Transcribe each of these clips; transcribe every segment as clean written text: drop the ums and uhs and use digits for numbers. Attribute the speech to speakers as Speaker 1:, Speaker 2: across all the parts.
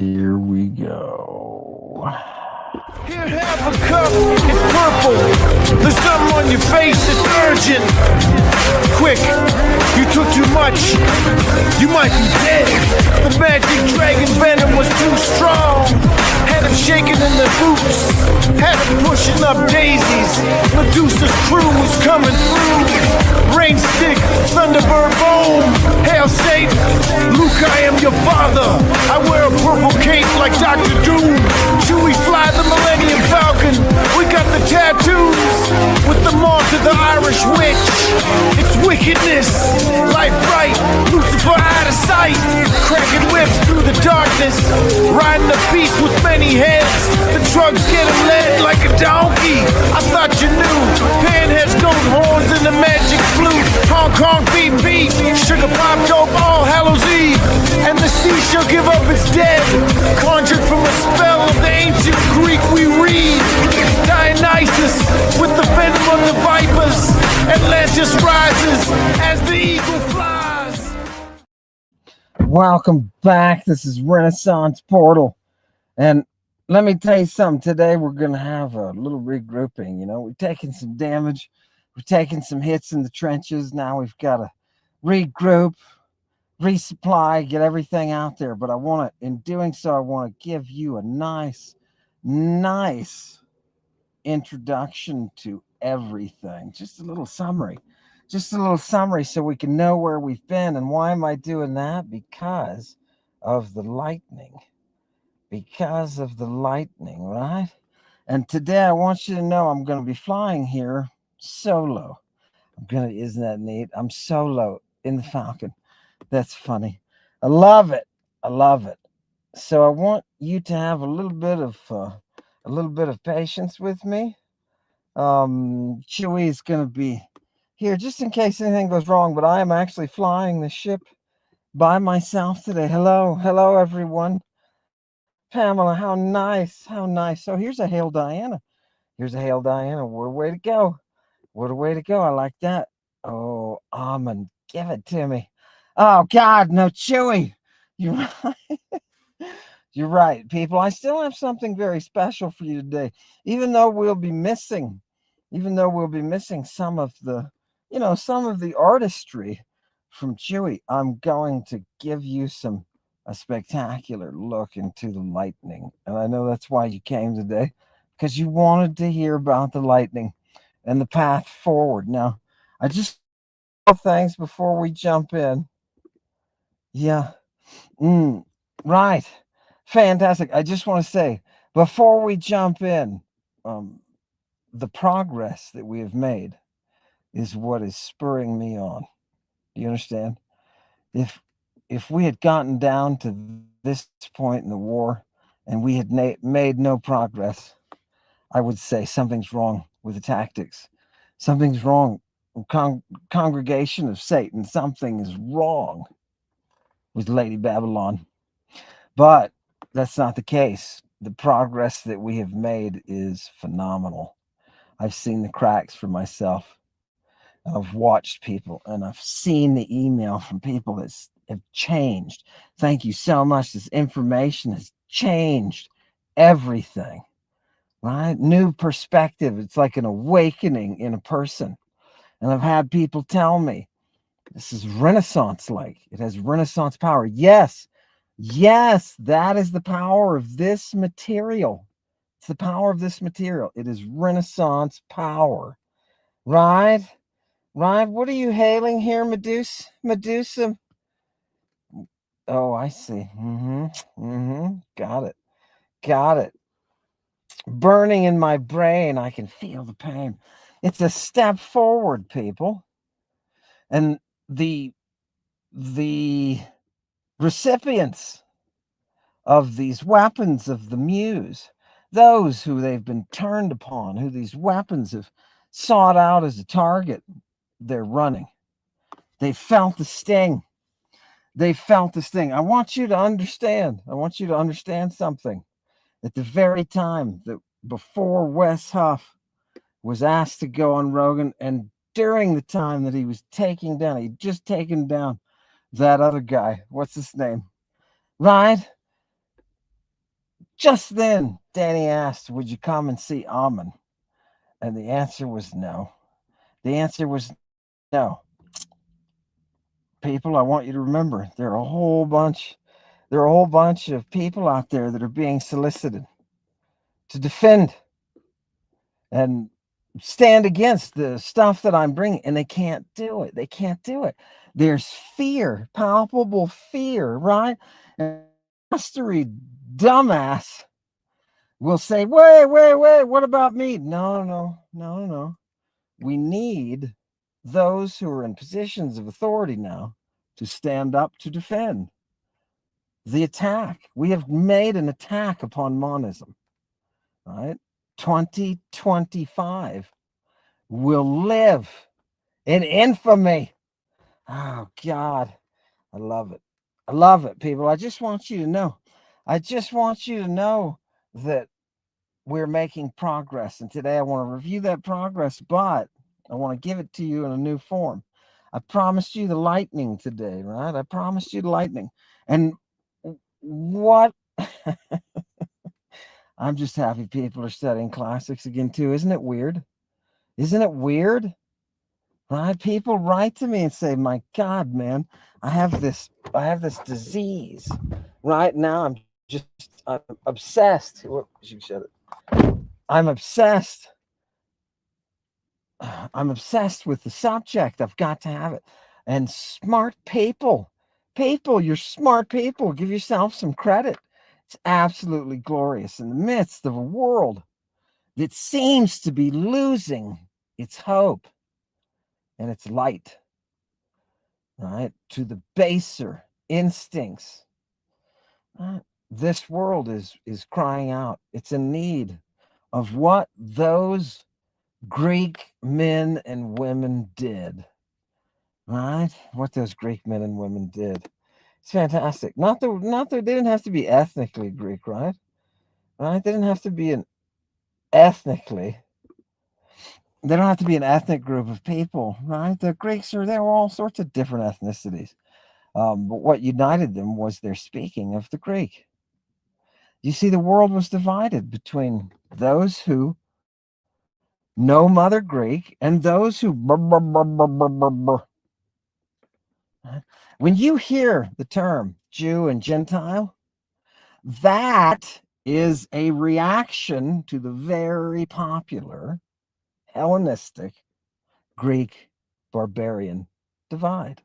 Speaker 1: Here we go.
Speaker 2: Here, have a cup, it's purple. There's something on your face, it's urgent. Quick, you took too much, you might be dead. The magic dragon venom was too strong. Had him shaking in the boots, had him pushing up daisies. Medusa's crew was coming through. Rain stick, thunderbird boom. Hail Satan, Luke, I am your father. I wear a purple cape like Dr. Doom. Chewie fly the Millennium Falcon. We got the tattoos with the mark of the Irish witch. It's wickedness, light bright, Lucifer out of sight. Cracking whips through the darkness, riding a beast with many heads. The drugs get him led like a donkey. I thought you knew. Pan has goat horns and the magic flute. Hong Kong beat beat, sugar pop dope, all Hallows Eve. And the sea shall give up its dead, conjured from a spell of the ancient Greek we read. Dionysus with the venom of the vipers. Atlantis rises as the eagle flies.
Speaker 1: Welcome back. This is Renaissance Portal. And let me tell you something. Today we're going to have a little regrouping. You know, we've taken some damage. We're taking some hits in the trenches. Now we've got to regroup, resupply, get everything out there. But I want to, in doing so, I want to give you a nice introduction to everything. Just a little summary. So we can know where we've been. And why am I doing that? Because of the lightning. Right? And today I want you to know I'm going to be flying here solo. Isn't that neat? I'm solo in the Falcon. That's funny. I love it. So I want you to have a little bit of patience with me. Chewie is going to be here just in case anything goes wrong, but I am actually flying the ship by myself today. Hello everyone. Pamela, how nice. So here's a Hail Diana. What a way to go. I like that. Oh, Almond, give it to me. Oh God, no, Chewie. You're right. You're right, people. I still have something very special for you today, even though we'll be missing some of the artistry from Chewie. I'm going to give you a spectacular look into the lightning. And I know that's why you came today, because you wanted to hear about the lightning and the path forward. Now, I just things before we jump in. Yeah. Right. Fantastic. I just want to say, before we jump in, the progress that we have made is what is spurring me on. Do you understand? If we had gotten down to this point in the war and we had made no progress, I would say something's wrong with the tactics. Something's wrong. Congregation of Satan, something is wrong with Lady Babylon. But that's not the case. The progress that we have made is phenomenal. I've seen the cracks for myself. I've watched people and I've seen the email from people that have changed. Thank you so much. This information has changed everything, right? New perspective. It's like an awakening in a person. And I've had people tell me this is Renaissance-like. It has Renaissance power. Yes, that is the power of this material. It's the power of this material. It is Renaissance power, right? What are you hailing here, Medusa? Oh, I see. Got it. Burning in my brain. I can feel the pain. It's a step forward, people. And the recipients of these weapons of the muse, those who they've been turned upon, who these weapons have sought out as a target, they're running. They felt the sting. I want you to understand something. At the very time that before Wes Huff was asked to go on Rogan, and during the time that he'd just taken down that other guy. What's his name? Right? Just then, Danny asked, "Would you come and see Amen?" And the answer was no. The answer was no. People, I want you to remember, there are a whole bunch of people out there that are being solicited to defend and stand against the stuff that I'm bringing, and they can't do it. They can't do it. There's fear, palpable fear, right? And mastery dumbass will say, wait, what about me? No. We need those who are in positions of authority now to stand up to defend the attack. We have made an attack upon monism, right? 2025 will live in infamy. Oh, God. I love it. I love it, people. I just want you to know. I just want you to know that we're making progress. And today I want to review that progress, but I want to give it to you in a new form. I promised you the lightning today, right? I promised you the lightning. And what? I'm just happy people are studying classics again, too. Isn't it weird? Isn't it weird? Right? People write to me and say, "My God, man, I have this disease. Right now, I'm obsessed." You shut it. I'm obsessed. I'm obsessed with the subject. I've got to have it. And smart people, you're smart people. Give yourself some credit. It's absolutely glorious in the midst of a world that seems to be losing its hope and its light, right, to the baser instincts. Right? This world is crying out. It's in need of what those Greek men and women did. Right? What those Greek men and women did. It's fantastic. Not that they didn't have to be ethnically Greek, right? Right? They didn't have to be ethnically. They don't have to be an ethnic group of people, right? The Greeks there were all sorts of different ethnicities. But what united them was their speaking of the Greek. You see, the world was divided between those who know Mother Greek and those who. When you hear the term Jew and Gentile, that is a reaction to the very popular Hellenistic Greek barbarian divide.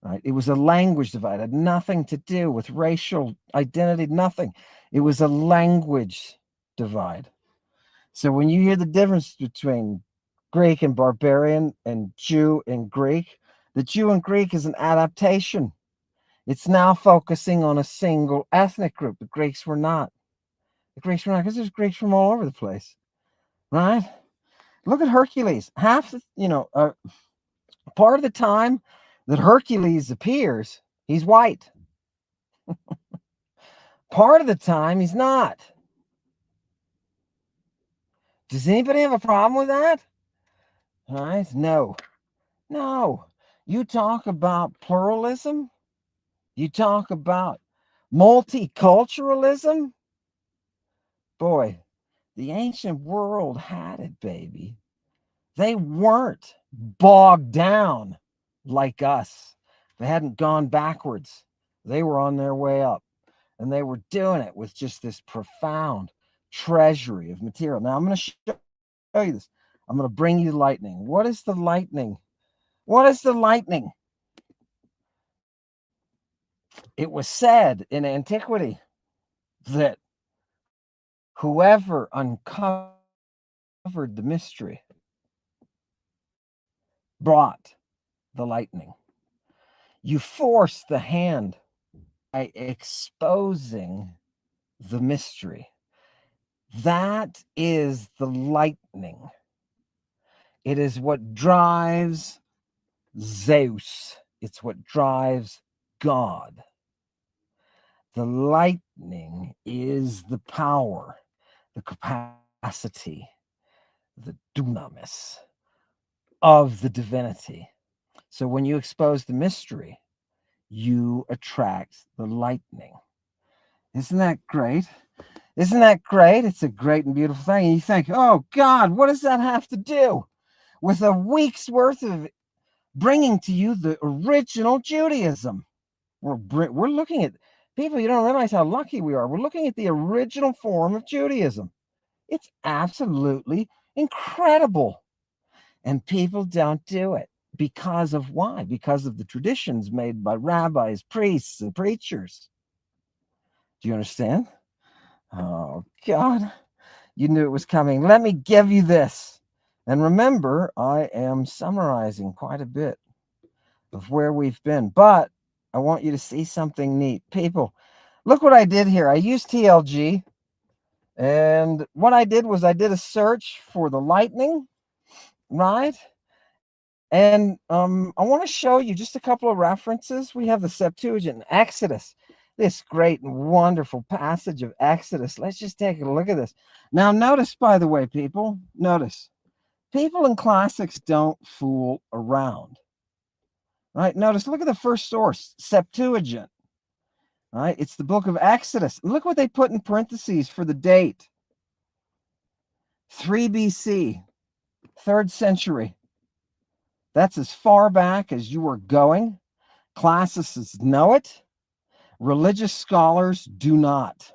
Speaker 1: Right? It was a language divide. It had nothing to do with racial identity, nothing. It was a language divide. So when you hear the difference between Greek and barbarian and Jew and Greek, the Jew and Greek is an adaptation. It's now focusing on a single ethnic group. The Greeks were not. The Greeks were not, because there's Greeks from all over the place, right? Look at Hercules. Half, part of the time that Hercules appears, he's white. Part of the time, he's not. Does anybody have a problem with that? All right? No. You talk about pluralism. You talk about multiculturalism. Boy, the ancient world had it, baby. They weren't bogged down like us. They hadn't gone backwards. They were on their way up. And they were doing it with just this profound treasury of material. Now, I'm going to show you this. I'm going to bring you lightning. What is the lightning? What is the lightning? It was said in antiquity that whoever uncovered the mystery brought the lightning. You force the hand by exposing the mystery. That is the lightning. It is what drives Zeus. It's what drives God. The lightning is the power, the capacity, the dunamis of the divinity. So when you expose the mystery, you attract the lightning. Isn't that great? Isn't that great? It's a great and beautiful thing. And you think, oh God, what does that have to do with a week's worth of bringing to you the original Judaism? We're looking at people, you don't realize how lucky we are. We're looking at the original form of Judaism. It's absolutely incredible. And people don't do it because of why? Because of the traditions made by rabbis, priests, and preachers. Do you understand? Oh, God. You knew it was coming. Let me give you this. And remember, I am summarizing quite a bit of where we've been, but I want you to see something neat. People, look what I did here. I used TLG, and what I did was I did a search for the lightning, right? And I want to show you just a couple of references. We have the Septuagint, Exodus, this great and wonderful passage of Exodus. Let's just take a look at this. Now, notice, by the way, people, notice, people in classics don't fool around, right? Notice, look at the first source, Septuagint, right? It's the book of Exodus. Look what they put in parentheses for the date, 3 BC, 3rd century. That's as far back as you are going. Classicists know it. Religious scholars do not.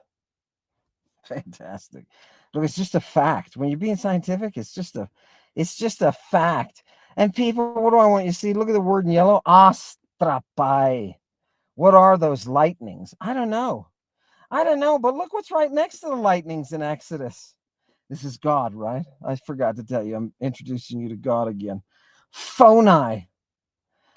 Speaker 1: Fantastic. Look, it's just a fact. When you're being scientific, it's just a fact. And people, what do I want you to see? Look at the word in yellow. Astrapai. What are those lightnings? I don't know. But look what's right next to the lightnings in Exodus. This is God, right? I forgot to tell you. I'm introducing you to God again. Phoni.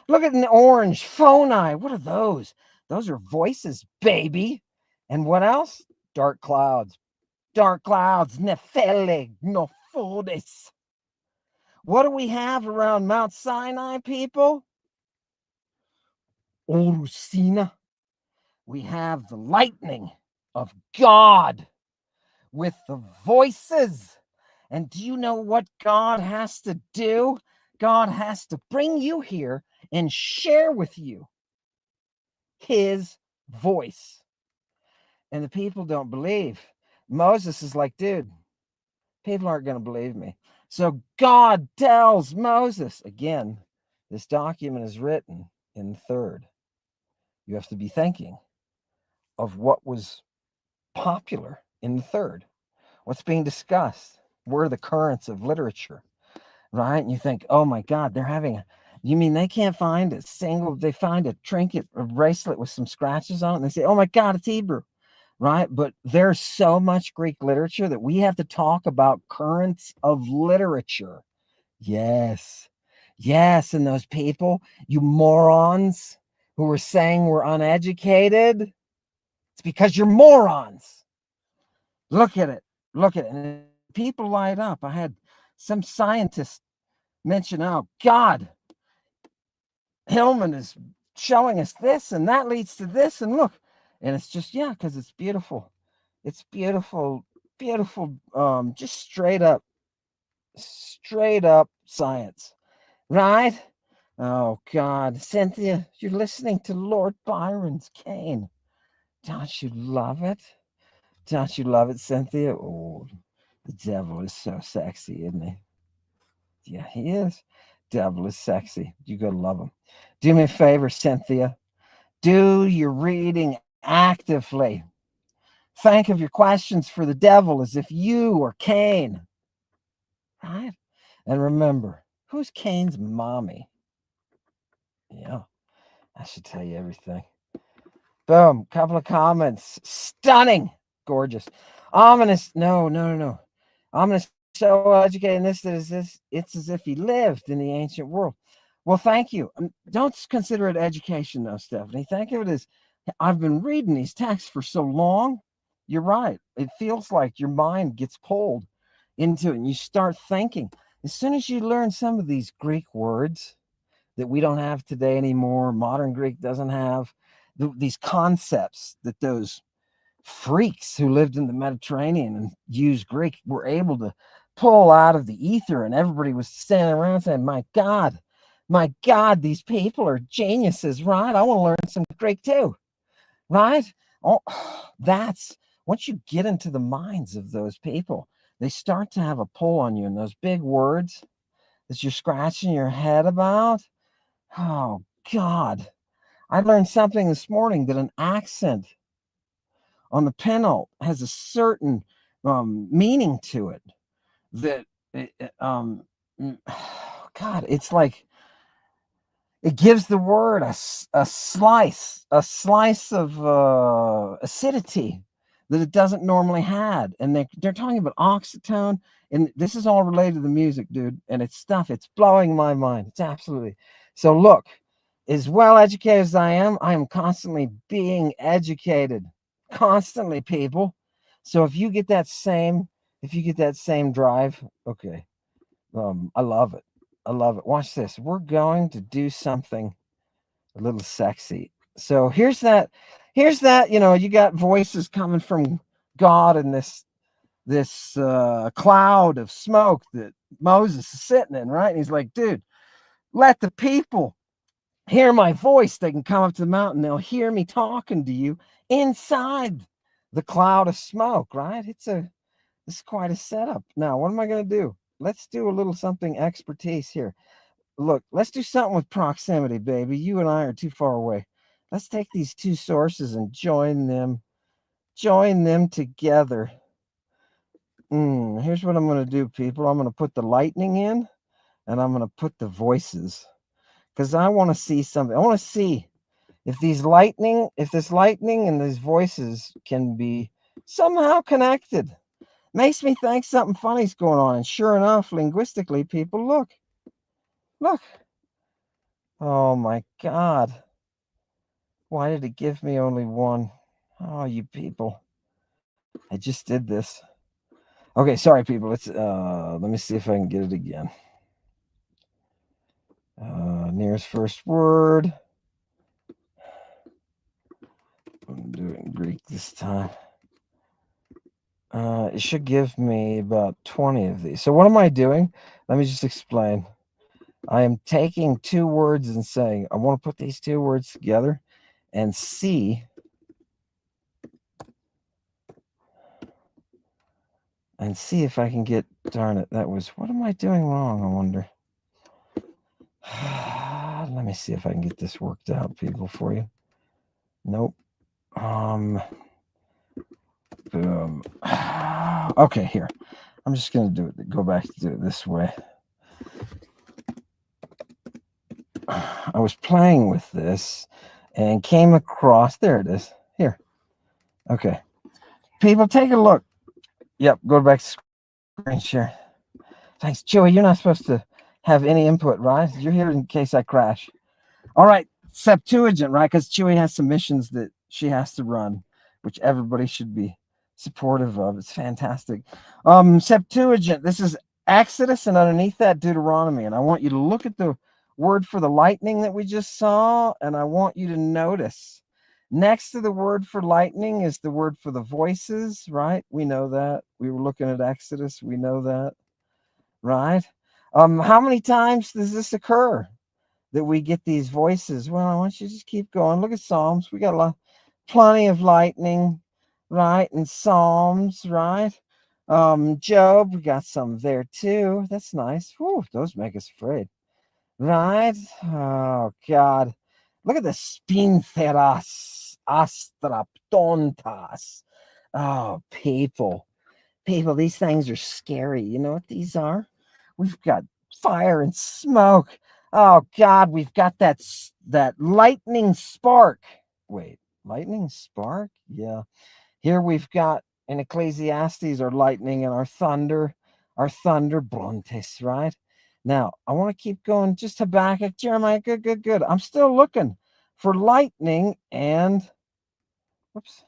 Speaker 1: Look at an orange. Phoni. What are those? Those are voices, baby. And what else? Dark clouds. Dark clouds. Nephele. Nophodes. What do we have around Mount Sinai, people? Orusina. We have the lightning of God with the voices. And do you know what God has to do? God has to bring you here and share with you his voice. And the people don't believe. Moses is like, dude, people aren't going to believe me. So God tells Moses, again, this document is written in the 3rd. You have to be thinking of what was popular in the 3rd. What's being discussed? Where are the currents of literature? Right? And you think, oh my God, you mean they can't find they find a trinket or bracelet with some scratches on it, and they say, oh my God, it's Hebrew, right? But there's so much Greek literature that we have to talk about currents of literature. Yes. And those people, you morons who were saying we're uneducated, it's because you're morons. Look at it. And people light up. I had some scientists mention, oh God, Hillman is showing us this and that leads to this, and look, and it's just, yeah, because it's beautiful. It's beautiful, just straight up science, right? Oh God, Cynthia, you're listening to Lord Byron's Cane. Don't you love it? Cynthia? Oh, the devil is so sexy, isn't he? Yeah, he is. Devil is sexy. You gotta love him. Do me a favor, Cynthia. Do your reading actively. Think of your questions for the devil as if you are Cain. Right? And remember, who's Cain's mommy? Yeah, I should tell you everything. Boom. Couple of comments. Stunning. Gorgeous. Ominous. No. Ominous. So educated in this, it's as if he lived in the ancient world. Well, thank you. Don't consider it education, though, Stephanie. Think of it as, I've been reading these texts for so long. You're right. It feels like your mind gets pulled into it and you start thinking. As soon as you learn some of these Greek words that we don't have today anymore, modern Greek doesn't have, these concepts that those freaks who lived in the Mediterranean and used Greek were able to pull out of the ether, and everybody was standing around saying, my God, these people are geniuses, right? I want to learn some Greek too, right? Oh, that's once you get into the minds of those people, they start to have a pull on you. And those big words that you're scratching your head about, oh God. I learned something this morning, that an accent on the penult has a certain meaning to it. That, God, it's like it gives the word a slice of acidity that it doesn't normally had. And they're talking about oxytone, and this is all related to the music, dude. And it's blowing my mind. It's absolutely. So look, as well educated as I am constantly being educated, constantly, people. So if you get that same drive, okay, I love it. I love it. Watch this. We're going to do something a little sexy. So here's that, you got voices coming from God in this cloud of smoke that Moses is sitting in, right? And he's like, dude, let the people hear my voice. They can come up to the mountain. They'll hear me talking to you inside the cloud of smoke, right? This is quite a setup. Now, what am I going to do? Let's do a little something expertise here. Look, let's do something with proximity, baby. You and I are too far away. Let's take these two sources and join them together. Here's what I'm going to do, people. I'm going to put the lightning in, and I'm going to put the voices, because I want to see something. I want to see if this lightning and these voices can be somehow connected. Makes me think something funny's going on. And sure enough, linguistically, people, look. Oh my God. Why did it give me only one? Oh, you people. I just did this. Okay, sorry, people. Let me see if I can get it again. Nearest first word. I'm going to do it in Greek this time. It should give me about 20 of these. So what am I doing? Let me just explain. I am taking two words and saying, I want to put these two words together and see if I can get, darn it, what am I doing wrong, I wonder? Let me see if I can get this worked out, people, for you. Nope. Boom. Okay, here. I'm just going to go back to do it this way. I was playing with this and came across, there it is. Here. Okay. People, take a look. Yep, go back to screen share. Thanks, Chewy. You're not supposed to have any input, right? You're here in case I crash. All right, Septuagint, right? Because Chewy has some missions that she has to run, which everybody should be supportive of. It's fantastic. Septuagint, this is Exodus, and underneath that, Deuteronomy. And I want you to look at the word for the lightning that we just saw, and I want you to notice next to the word for lightning is the word for the voices, right? We know that. We were looking at Exodus. We know that, right? How many times does this occur that we get these voices? Well, I want you to just keep going. Look at Psalms. We got plenty of lightning, right? And Psalms, right? Job, we got some there too. That's nice. Whew, those make us afraid, right? Oh God, look at the spintheras astraptontas. Oh, people, these things are scary. You know what these are? We've got fire and smoke. Oh God, we've got that lightning spark. Wait, lightning spark? Yeah. Here we've got in Ecclesiastes our lightning and our thunder brontes, right? Now, I want to keep going. Just Habakkuk, Jeremiah, good. I'm still looking for lightning and, whoops.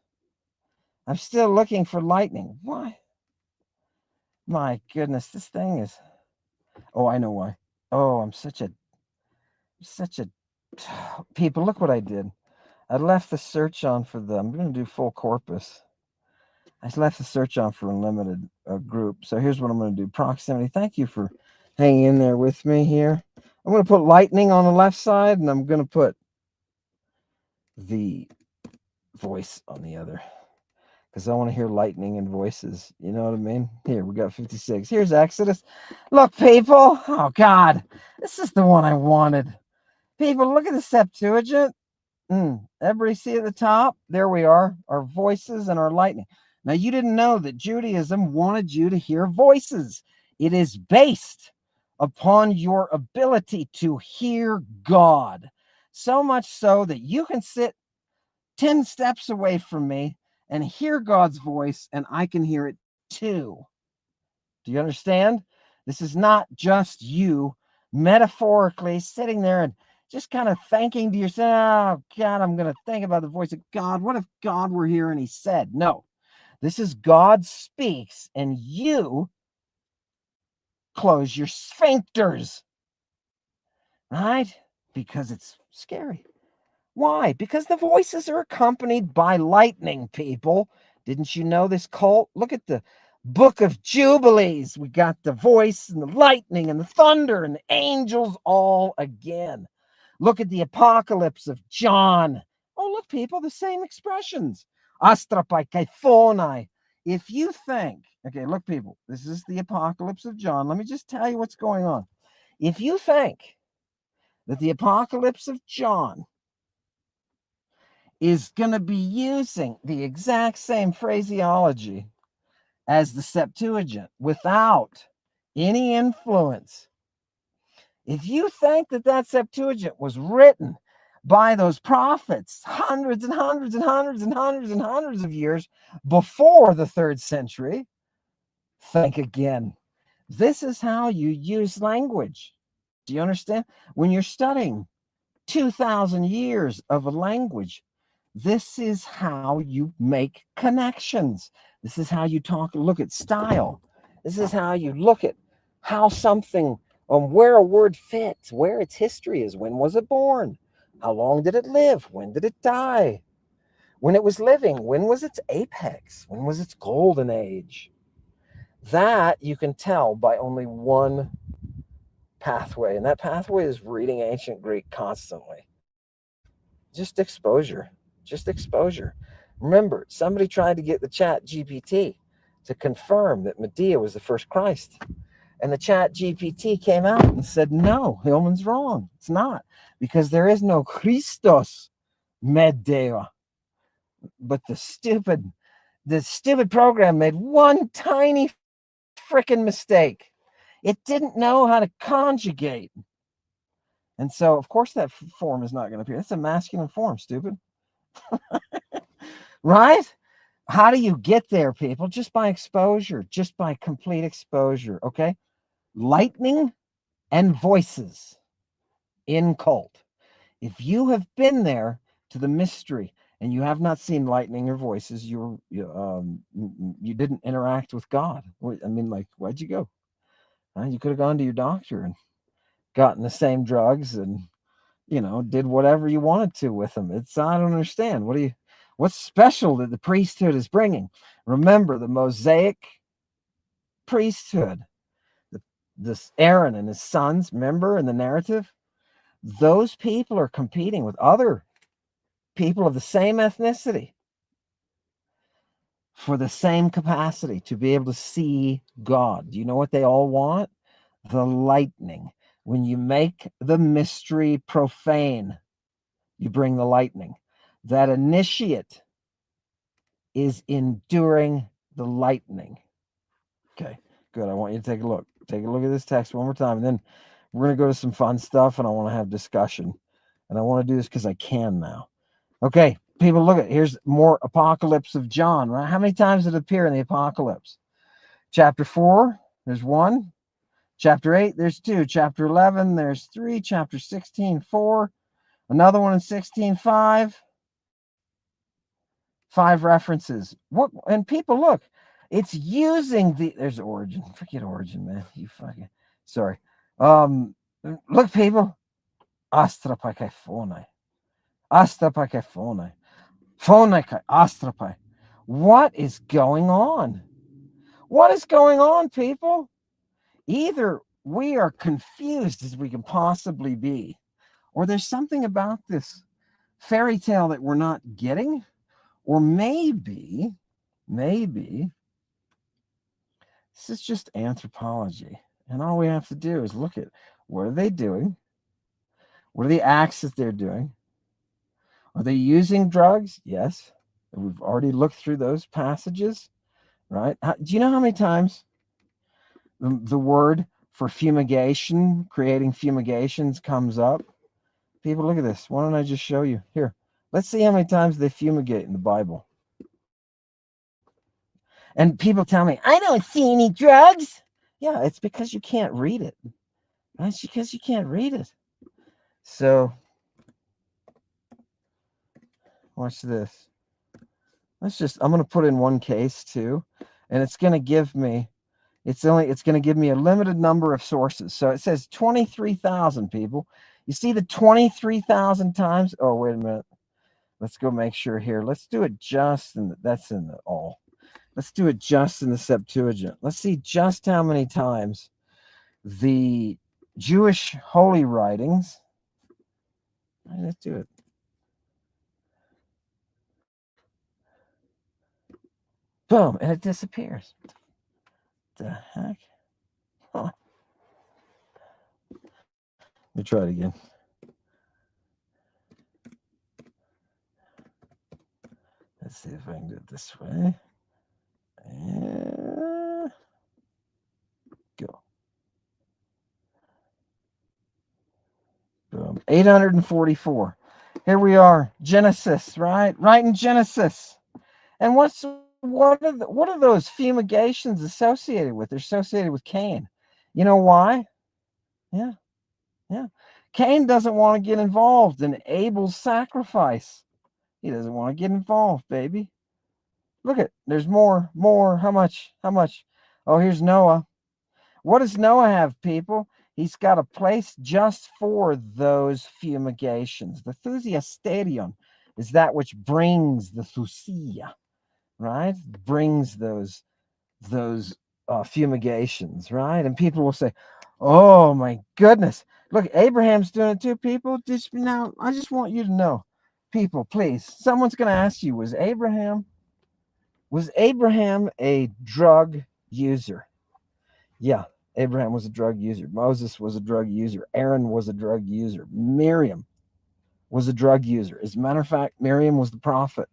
Speaker 1: I'm still looking for lightning. Why? My goodness, this thing is, oh, I know why. Oh, I'm such a, people, look what I did. I left the search on for I'm going to do full corpus. I left the search on for unlimited group. So here's what I'm going to do. Proximity. Thank you for hanging in there with me here. I'm going to put lightning on the left side, and I'm going to put the voice on the other. because I want to hear lightning and voices. You know what I mean? Here, we got 56. Here's Exodus. Look, people. Oh, God. This is the one I wanted. People, look at the Septuagint. Everybody see at the top? There we are, our voices and our lightning. Now, you didn't know that Judaism wanted you to hear voices. It is based upon your ability to hear God. So much so that you can sit 10 steps away from me and hear God's voice, and I can hear it too. Do you understand? This is not just you metaphorically sitting there and just kind of thinking to yourself, oh, God, I'm going to think about the voice of God. What if God were here and he said? No, this is God speaks, and you close your sphincters, right? Because it's scary. Why? Because the voices are accompanied by lightning, people. Didn't you know this cult? Look at the Book of Jubilees. We got the voice and the lightning and the thunder and the angels all again. Look at the Apocalypse of John. Oh, look, people, the same expressions. Astrapai kaiphonai. If you think, okay, look, people, this is the Apocalypse of John. Let me just tell you what's going on. If you think that the Apocalypse of John is going to be using the exact same phraseology as the Septuagint without any influence, if you think that that Septuagint was written by those prophets hundreds and hundreds and hundreds and hundreds and hundreds of years before the 3rd century, think again. This is how you use language. Do you understand? When you're studying 2,000 years of a language, this is how you make connections. This is how you look at style. This is how you look at how something, where a word fits, where its history is. When was it born? How long did it live? When did it die? When it was living, when was its apex? When was its golden age? That you can tell by only one pathway, and that pathway is reading ancient Greek constantly. Just exposure. Just exposure. Remember, somebody tried to get the Chat GPT to confirm that Medea was the first Christ. And the Chat GPT came out and said, no, Hillman's wrong. It's not. Because there is no Christos Medea. But the stupid program made one tiny freaking mistake. It didn't know how to conjugate. And so, of course, that form is not going to appear. That's a masculine form, stupid. Right? How do you get there, people? Just by exposure, just by complete exposure, okay? Lightning and voices in cult. If you have been there to the mystery and you have not seen lightning or voices, you didn't interact with God. I mean, like, why'd you go? You could have gone to your doctor and gotten the same drugs and, did whatever you wanted to with them. I don't understand. What's special that the priesthood is bringing? Remember the Mosaic priesthood, this Aaron and his sons, remember in the narrative? Those people are competing with other people of the same ethnicity for the same capacity to be able to see God. Do you know what they all want? The lightning. When you make the mystery profane, you bring the lightning. That initiate is enduring the lightning. Okay, good. I want you to take a look. Take a look at this text one more time, and then we're going to go to some fun stuff, and I want to have discussion. And I want to do this because I can now. Okay, people, look at, here's more Apocalypse of John, right? How many times did it appear in the Apocalypse? Chapter 4, there's 1. Chapter 8, there's 2. Chapter 11, there's 3. Chapter 16, 4. Another one in 16, 5. 5 references. What? And people, look, it's using there's Origin. Forget Origin, man. You fucking, sorry. Look, people. Astrapai phone. Astrapai phone. Phone astrapai. What is going on? What is going on, people? Either we are confused as we can possibly be, or there's something about this fairy tale that we're not getting, or maybe maybe this is just anthropology. And all we have to do is look at what are they doing? What are the acts that they're doing? Are they using drugs? Yes. We've already looked through those passages, right? Do you know how many times the word for fumigation, creating fumigations comes up? People, look at this. Why don't I just show you? Here, let's see how many times they fumigate in the Bible. And people tell me, I don't see any drugs. Yeah, it's because you can't read it. It's because you can't read it. So, watch this. I'm going to put in one case too, and it's going to give me, it's going to give me a limited number of sources. So it says 23,000 people. You see the 23,000 times? Oh, wait a minute. Let's go make sure here. Let's do it just in that's in the all. Let's do it just in the Septuagint. Let's see just how many times the Jewish holy writings. Let's do it. Boom, and it disappears. What the heck? Huh. Let me try it again. Let's see if I can do it this way. And go. Boom. 844. Here we are. Genesis, right? Right in Genesis. And what are those fumigations associated with? They're associated with Cain. You know why? Yeah. Cain doesn't want to get involved in Abel's sacrifice. He doesn't want to get involved, baby. Look at, there's more. How much? Oh, here's Noah. What does Noah have, people? He's got a place just for those fumigations. The thusiasterion is that which brings the thusia, right? Brings those fumigations, right? And people will say, oh my goodness, look, Abraham's doing it too, people. Just now, I just want you to know, people, please, someone's going to ask you, was Abraham a drug user? Yeah, Abraham was a drug user. Moses was a drug user. Aaron was a drug user. Miriam was a drug user. As a matter of fact, Miriam was the prophet.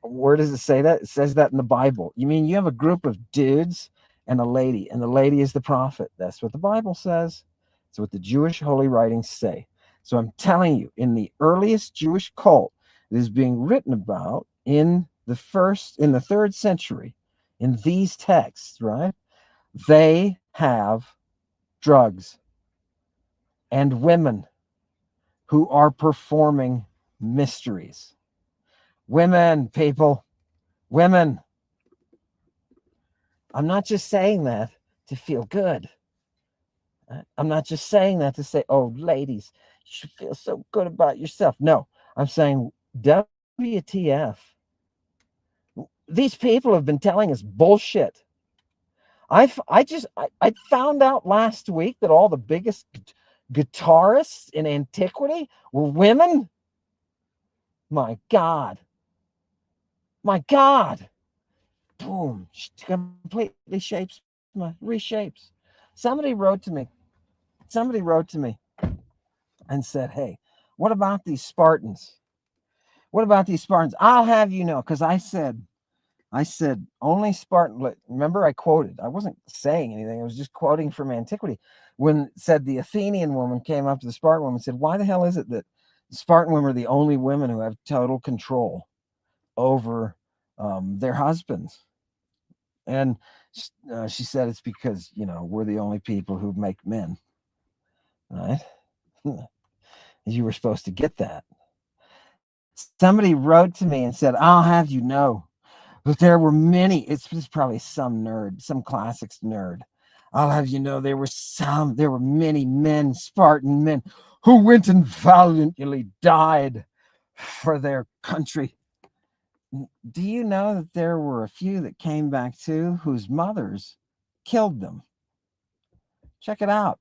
Speaker 1: Where does it say that? It says that in the Bible. You mean you have a group of dudes and a lady, and the lady is the prophet? That's what the Bible says. It's what the Jewish holy writings say. So I'm telling you, in the earliest Jewish cult that is being written about in the 3rd century, in these texts, right? They have drugs and women who are performing mysteries. Women, people. Women. I'm not just saying that to feel good. I'm not just saying that to say, oh, ladies, you should feel so good about yourself. No, I'm saying WTF. These people have been telling us bullshit. I found out last week that all the biggest guitarists in antiquity were women. My God. Boom. Completely reshapes. Somebody wrote to me and said, hey, what about these Spartans? I'll have you know, because I said only Spartan. Remember, I quoted. I wasn't saying anything. I was just quoting from antiquity. When it said the Athenian woman came up to the Spartan woman and said, why the hell is it that the Spartan women are the only women who have total control over their husbands? And she said it's because, we're the only people who make men, right? You were supposed to get that. Somebody wrote to me and said, I'll have you know that there were many, it's probably some nerd, some classics nerd. I'll have you know there were many men, Spartan men, who went and valiantly died for their country. Do you know that there were a few that came back too, whose mothers killed them? Check it out.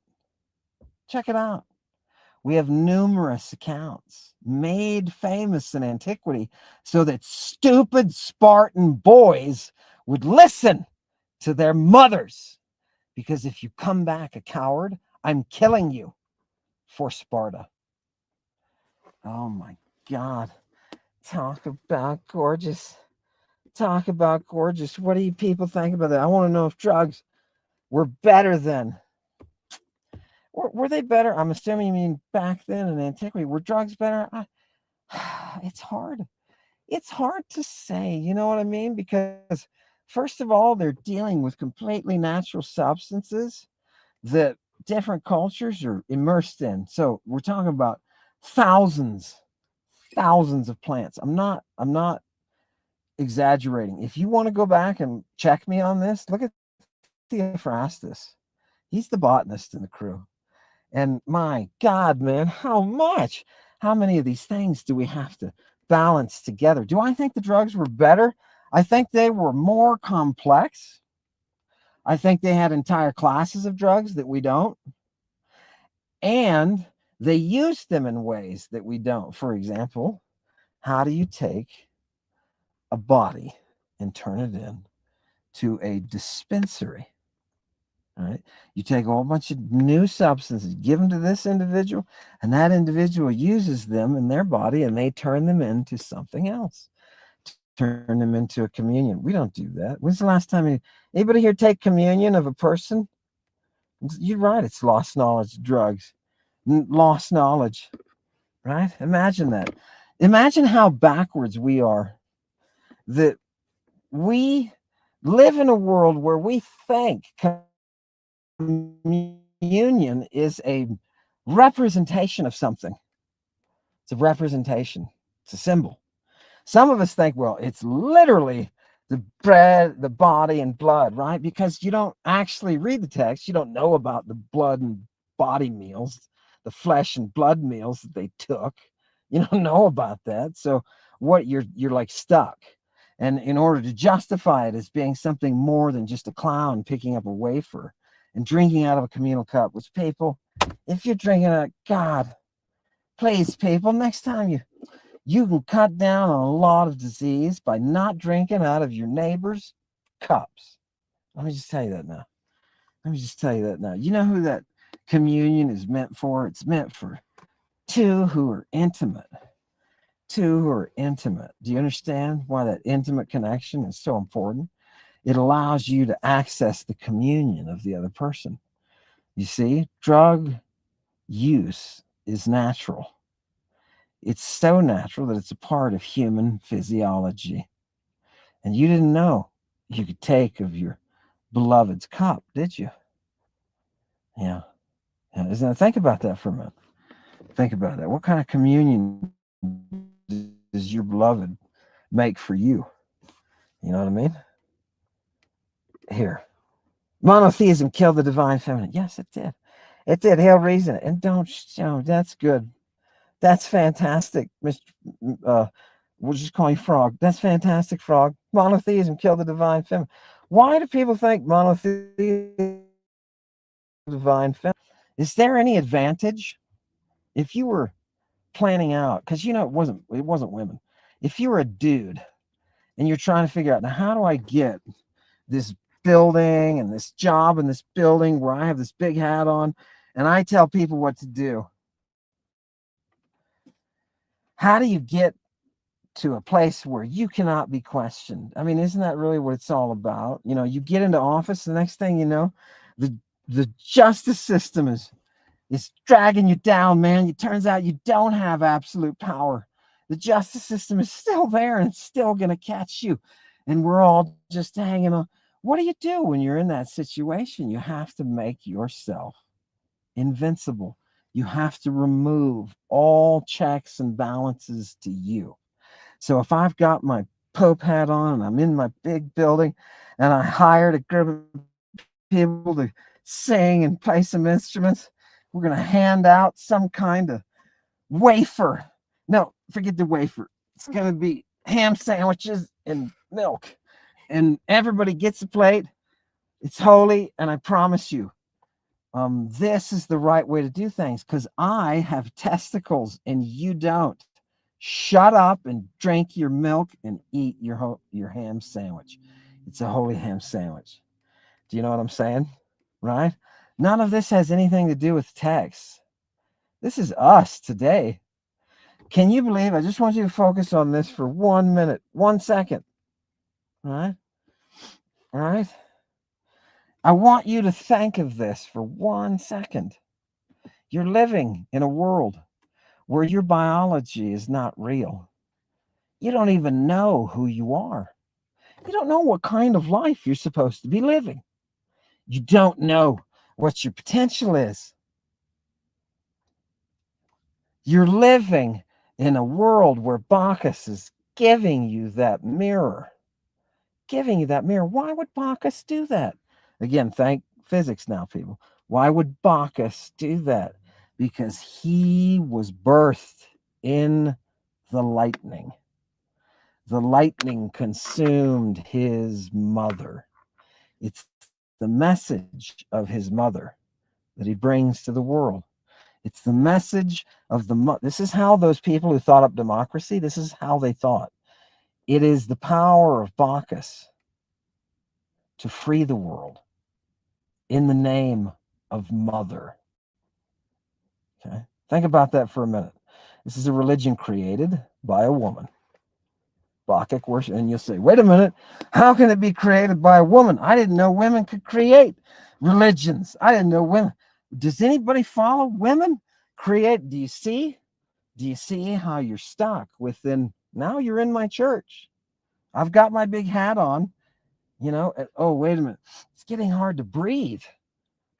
Speaker 1: We have numerous accounts made famous in antiquity so that stupid Spartan boys would listen to their mothers. Because if you come back a coward, I'm killing you for Sparta. Oh my God. Talk about gorgeous. Talk about gorgeous. What do you people think about that? I want to know if drugs were better then. Were they better? I'm assuming you mean back then in antiquity. Were drugs better? It's hard. It's hard to say. You know what I mean? Because, first of all, they're dealing with completely natural substances that different cultures are immersed in. So we're talking about thousands of plants. I'm not exaggerating. If you want to go back and check me on this, look at Theophrastus. He's the botanist in the crew. And my God, man, how many of these things do we have to balance together? Do I think the drugs were better? I think they were more complex. I think they had entire classes of drugs that we don't. And they used them in ways that we don't. For example, how do you take a body and turn it into a dispensary? All right. You take a whole bunch of new substances, give them to this individual, and that individual uses them in their body and they turn them into something else. Turn them into a communion. We don't do that. When's the last time anybody here take communion of a person? You're right. It's lost knowledge, drugs, lost knowledge, right? Imagine that. Imagine how backwards we are, that we live in a world where we think communion is a representation of something. It's a representation. It's a symbol. Some of us think, well, it's literally the bread, the body, and blood, right? Because you don't actually read the text. You don't know about the blood and body meals, the flesh and blood meals that they took. You don't know about that. So what you're like stuck. And in order to justify it as being something more than just a clown picking up a wafer and drinking out of a communal cup, which people, if you're drinking a, God, please, people, next time you can cut down on a lot of disease by not drinking out of your neighbor's cups. Let me just tell you that now. You know who that communion is meant for? It's meant for two who are intimate. Do you understand why that intimate connection is so important? It allows you to access the communion of the other person. You see, drug use is natural. It's so natural that it's a part of human physiology. And you didn't know you could take of your beloved's cup, did you? Yeah. Think about that for a minute. Think about that. What kind of communion does your beloved make for you? You know what I mean? Here. Monotheism killed the divine feminine. Yes, it did. It did. Hail reason. And that's good. That's fantastic, Mr. We'll just call you Frog. That's fantastic, Frog. Monotheism killed the divine feminine. Why do people think monotheism divine feminine? Is there any advantage if you were planning out? Because it wasn't women. If you were a dude and you're trying to figure out, now how do I get this building and this job in this building where I have this big hat on and I tell people what to do? How do you get to a place where you cannot be questioned? I mean, isn't that really what it's all about? You get into office, the next thing you know, the justice system is dragging you down, man. It turns out you don't have absolute power. The justice system is still there and it's still going to catch you. And we're all just hanging on. What do you do when you're in that situation? You have to make yourself invincible. You have to remove all checks and balances to you. So if I've got my Pope hat on and I'm in my big building and I hired a group of people to sing and play some instruments, we're going to hand out some kind of wafer. No, forget the wafer. It's going to be ham sandwiches and milk. And everybody gets a plate. It's holy. And I promise you, This is the right way to do things because I have testicles and you don't. Shut up and drink your milk and eat your ham sandwich. It's a holy ham sandwich. Do you know what I'm saying? Right? None of this has anything to do with text. This is us today. Can you believe? I just want you to focus on this for 1 minute, 1 second. All right? All right? I want you to think of this for 1 second. You're living in a world where your biology is not real. You don't even know who you are. You don't know what kind of life you're supposed to be living. You don't know what your potential is. You're living in a world where Bacchus is giving you that mirror. Giving you that mirror. Why would Bacchus do that? Again, thank physics now, people. Why would Bacchus do that? Because he was birthed in the lightning. The lightning consumed his mother. It's the message of his mother that he brings to the world. It's the message of this is how those people who thought up democracy, this is how they thought. It is the power of Bacchus to free the world in the name of mother. Okay? Think about that for a minute. This is a religion created by a woman. Bacchic worship, and you'll say, wait a minute, how can it be created by a woman? I didn't know women could create religions. I didn't know women. Does anybody follow women create? Do you see how you're stuck within? Now you're in my church. I've got my big hat on, oh, wait a minute, it's getting hard to breathe.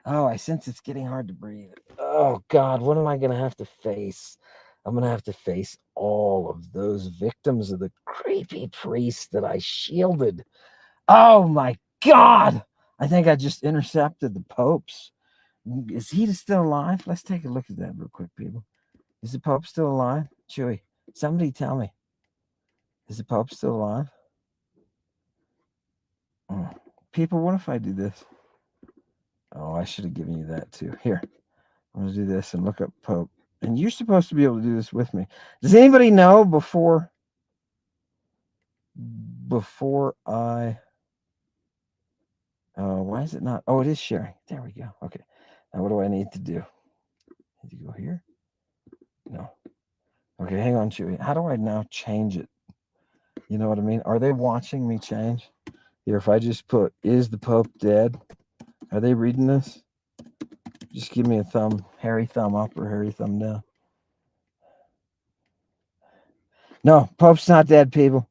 Speaker 1: Oh, I sense it's getting hard to breathe. Oh God, what am I going to have to face? I'm going to have to face all of those victims of the creepy priest that I shielded. Oh my God. I think I just intercepted the Pope's. Is he still alive? Let's take a look at that real quick, people. Is the Pope still alive? Chewy, somebody tell me. Is the Pope still alive? People, what if I do this? Oh, I should have given you that too. Here, I'm going to do this and look up Pope. And you're supposed to be able to do this with me. Does anybody know before I... why is it not? Oh, it is sharing. There we go. Okay. Now what do I need to do? Need to go here? No. Okay, hang on, Chewy. How do I now change it? You know what I mean? Are they watching me change? Here, if I just put, is the Pope dead? Are they reading this? Just give me a thumb, hairy thumb up or hairy thumb down. No, Pope's not dead, people.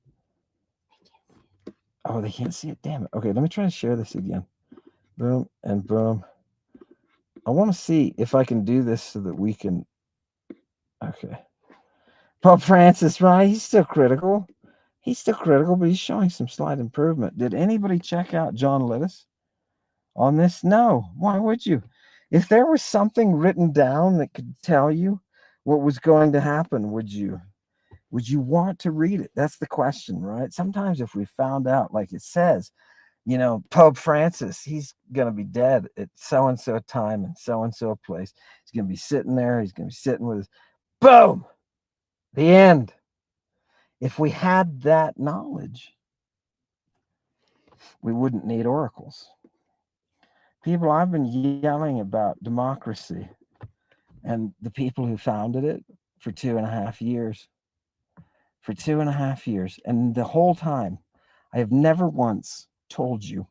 Speaker 1: Oh, they can't see it. Damn it. Okay, let me try to share this again. Boom and boom. I want to see if I can do this so that we can... Okay. Pope Francis, right? He's still critical. But he's showing some slight improvement. Did anybody check out John Littis on this? No. Why would you? If there was something written down that could tell you what was going to happen, would you want to read it? That's the question, right? Sometimes if we found out, like it says, Pope Francis, he's going to be dead at so-and-so time and so-and-so place. He's going to be sitting there. He's going to be sitting with his... Boom! The end. If we had that knowledge, we wouldn't need oracles. People, I've been yelling about democracy and the people who founded it for 2.5 years. For 2.5 years. And the whole time, I have never once told you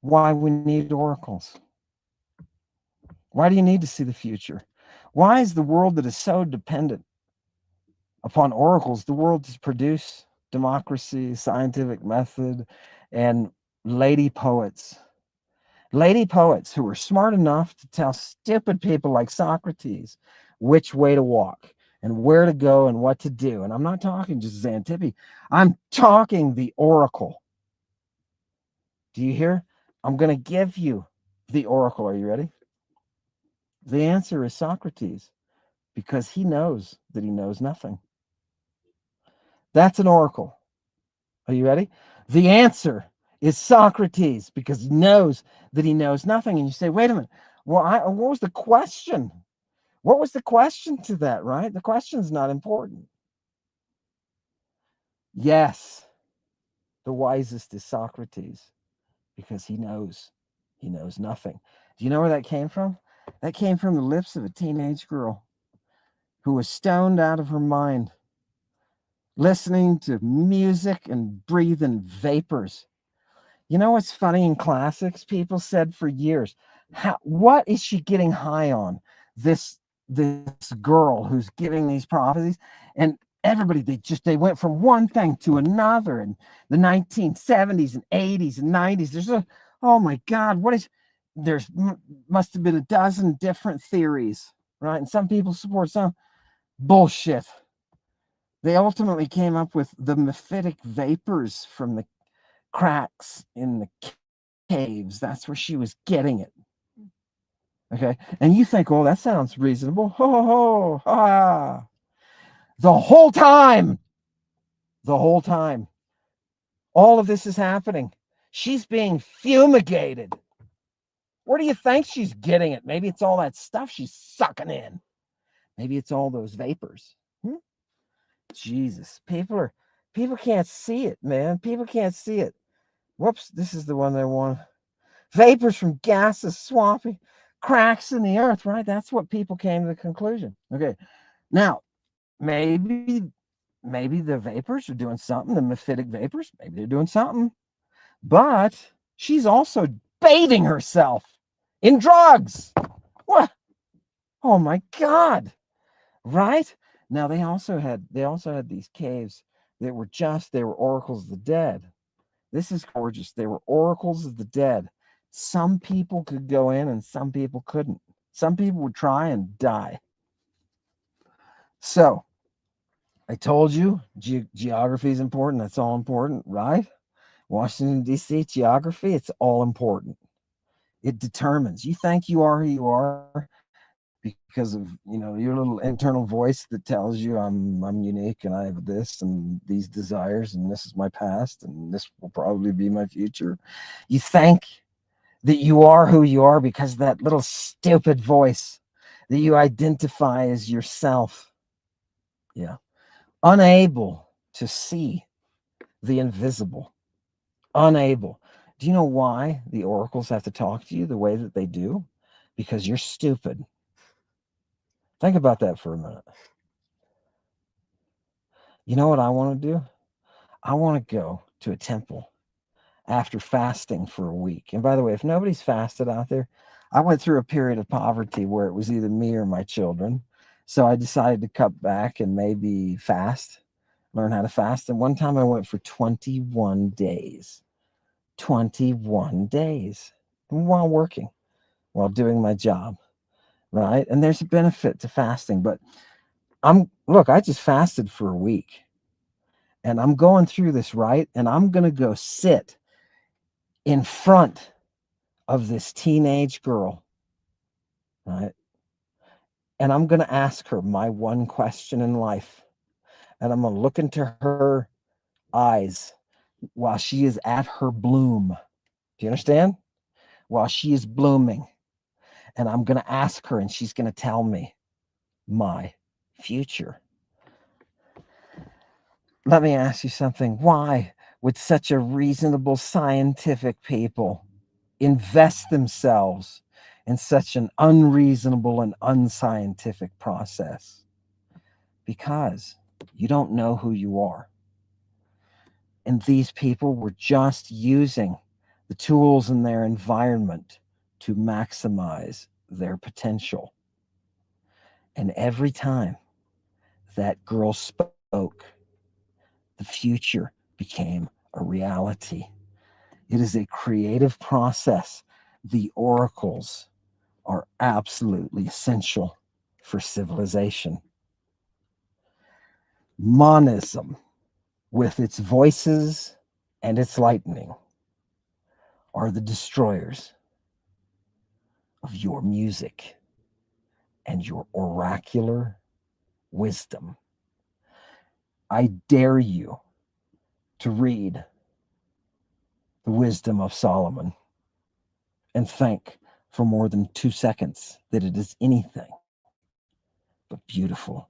Speaker 1: why we need oracles. Why do you need to see the future? Why is the world that is so dependent upon oracles, the world to produce democracy, scientific method, and lady poets who are smart enough to tell stupid people like Socrates which way to walk and where to go and what to do? And I'm not talking just Xantippe. I'm talking the oracle. Do you hear? I'm going to give you the oracle. Are you ready? The answer is Socrates, because he knows that he knows nothing. That's an oracle. Are you ready? The answer is Socrates, because he knows that he knows nothing. And you say, wait a minute, well, what was the question? What was the question to that, right? The question's not important. Yes, the wisest is Socrates, because he knows nothing. Do you know where that came from? That came from the lips of a teenage girl who was stoned out of her mind, listening to music and breathing vapors. You know what's funny in classics? People said for years, what is she getting high on? This girl who's giving these prophecies, and everybody they went from one thing to another in the 1970s and 80s and 90s. Oh my God, there's must have been a dozen different theories, right? And some people support some bullshit. They ultimately came up with the mephitic vapors from the cracks in the caves. That's where she was getting it. Okay. And you think, oh, that sounds reasonable. Ho, ho, ho, ha. The whole time, all of this is happening. She's being fumigated. Where do you think she's getting it? Maybe it's all that stuff she's sucking in. Maybe it's all those vapors. Jesus, people can't see it, man. People can't see it. Whoops, this is the one they want. Vapors from gases swamping cracks in the earth, right? That's what people came to the conclusion. Okay, now maybe the vapors are doing something. The mephitic vapors, maybe they're doing something, but she's also bathing herself in drugs. What? Oh my God! Right now, they also had these caves that were oracles of the dead. This is gorgeous. They were oracles of the dead. Some people could go in and some people couldn't. Some people would try and die. So I told you geography is important. That's all important, right? Washington, D.C., geography, it's all important. It determines. You think you are who you are because of, your little internal voice that tells you I'm unique and I have this and these desires and this is my past and this will probably be my future. You think that you are who you are because of that little stupid voice that you identify as yourself. Yeah. Unable to see the invisible. Unable. Do you know why the oracles have to talk to you the way that they do? Because you're stupid. Think about that for a minute. You know what I want to do? I want to go to a temple after fasting for a week. And by the way, if nobody's fasted out there, I went through a period of poverty where it was either me or my children. So I decided to cut back and maybe fast, learn how to fast. And one time I went for 21 days. 21 days while working, while doing my job, right? And there's a benefit to fasting, but I just fasted for a week and I'm going through this, right? And I'm going to go sit in front of this teenage girl, right? And I'm going to ask her my one question in life. And I'm going to look into her eyes while she is at her bloom. Do you understand? While she is blooming. And I'm going to ask her, and she's going to tell me my future. Let me ask you something. Why would such a reasonable scientific people invest themselves in such an unreasonable and unscientific process? Because you don't know who you are. And these people were just using the tools in their environment to maximize their potential. And every time that girl spoke, the future became a reality. It is a creative process. The oracles are absolutely essential for civilization. Monism, with its voices and its lightning, are the destroyers of your music and your oracular wisdom. I dare you to read the wisdom of Solomon and think for more than 2 seconds that it is anything but beautiful,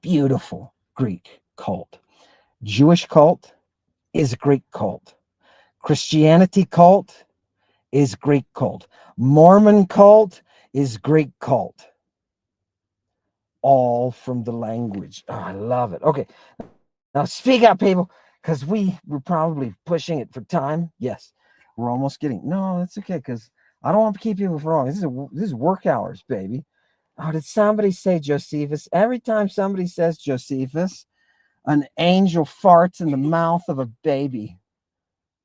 Speaker 1: beautiful Greek cult. Jewish cult is Greek cult. Christianity cult is Greek cult. Mormon cult is Greek cult. All from the language. Oh, I love it. Okay, now speak up, people, because we're probably pushing it for time. Yes, we're almost getting. No, that's okay, because I don't want to keep people for long. This is work hours, baby. Oh, did somebody say Josephus? Every time somebody says Josephus, an angel farts in the mouth of a baby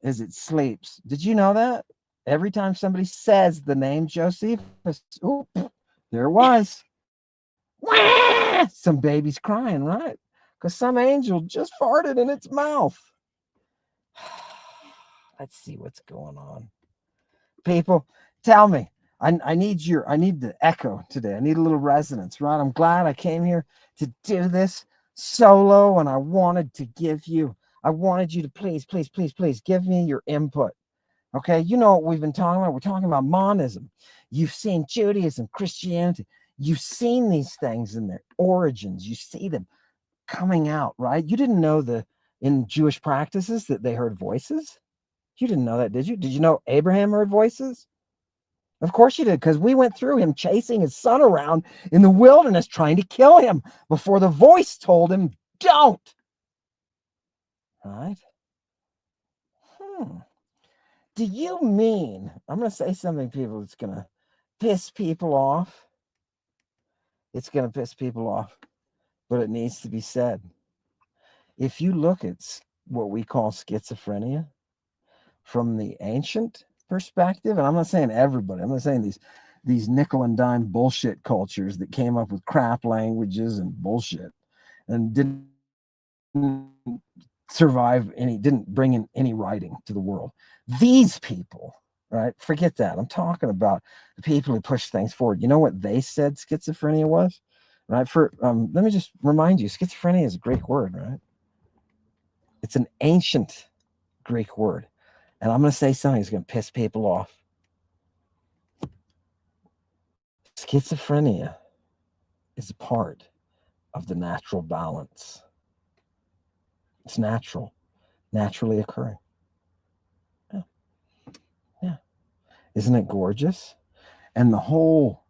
Speaker 1: as it sleeps. Did you know that? Every time somebody says the name Josephus, ooh, there it was. Some baby's crying, right? Because some angel just farted in its mouth. Let's see what's going on. People, tell me. I need the echo today. I need a little resonance, right? I'm glad I came here to do this solo, and I wanted you to please give me your input. Okay, you know what we've been talking about? We're talking about monism. You've seen Judaism, Christianity. You've seen these things in their origins. You see them coming out, right? You didn't know in Jewish practices that they heard voices. You didn't know that, did you? Did you know Abraham heard voices? Of course you did, because we went through him chasing his son around in the wilderness trying to kill him before the voice told him, don't. Right? Do you mean, I'm going to say something, people, that's going to piss people off. It's going to piss people off, but it needs to be said. If you look at what we call schizophrenia from the ancient perspective, and I'm not saying everybody, I'm not saying these nickel and dime bullshit cultures that came up with crap languages and bullshit and didn't didn't bring in any writing to the world. These people, right? Forget that. I'm talking about the people who push things forward. You know what they said schizophrenia was? Right? Let me just remind you, schizophrenia is a Greek word, right? It's an ancient Greek word. And I'm going to say something that's going to piss people off. Schizophrenia is a part of the natural balance. It's natural, naturally occurring. Yeah. Isn't it gorgeous? And the whole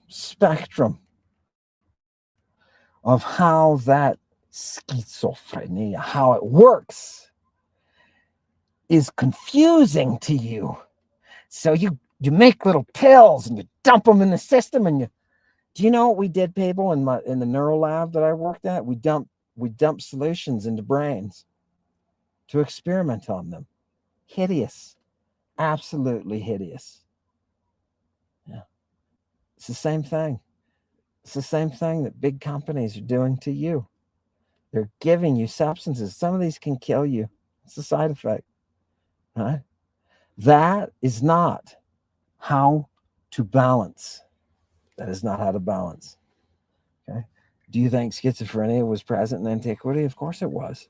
Speaker 1: spectrum of how that schizophrenia, how it works, is confusing to you. So you make little pills and you dump them in the system, and do you know what we did, people, in the neuro lab that I worked at? We dumped solutions into brains to experiment on them. Hideous. Absolutely hideous. Yeah. It's the same thing. It's the same thing that big companies are doing to you. They're giving you substances. Some of these can kill you. It's a side effect. Right? That is not how to balance. That is not how to balance. Okay. Do you think schizophrenia was present in antiquity? Of course it was.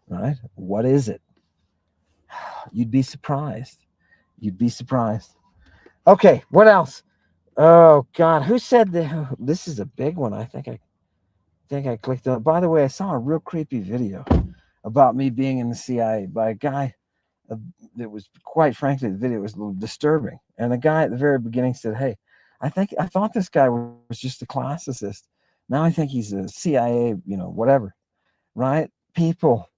Speaker 1: Right? What is it? You'd be surprised. You'd be surprised. Okay, what else? Oh God, who said that? This is a big one. I think I clicked on. By the way, I saw a real creepy video about me being in the CIA by a guy that was, quite frankly, the video was a little disturbing. And the guy at the very beginning said, "Hey, I thought this guy was just a classicist. Now I think he's a CIA, whatever." Right? People,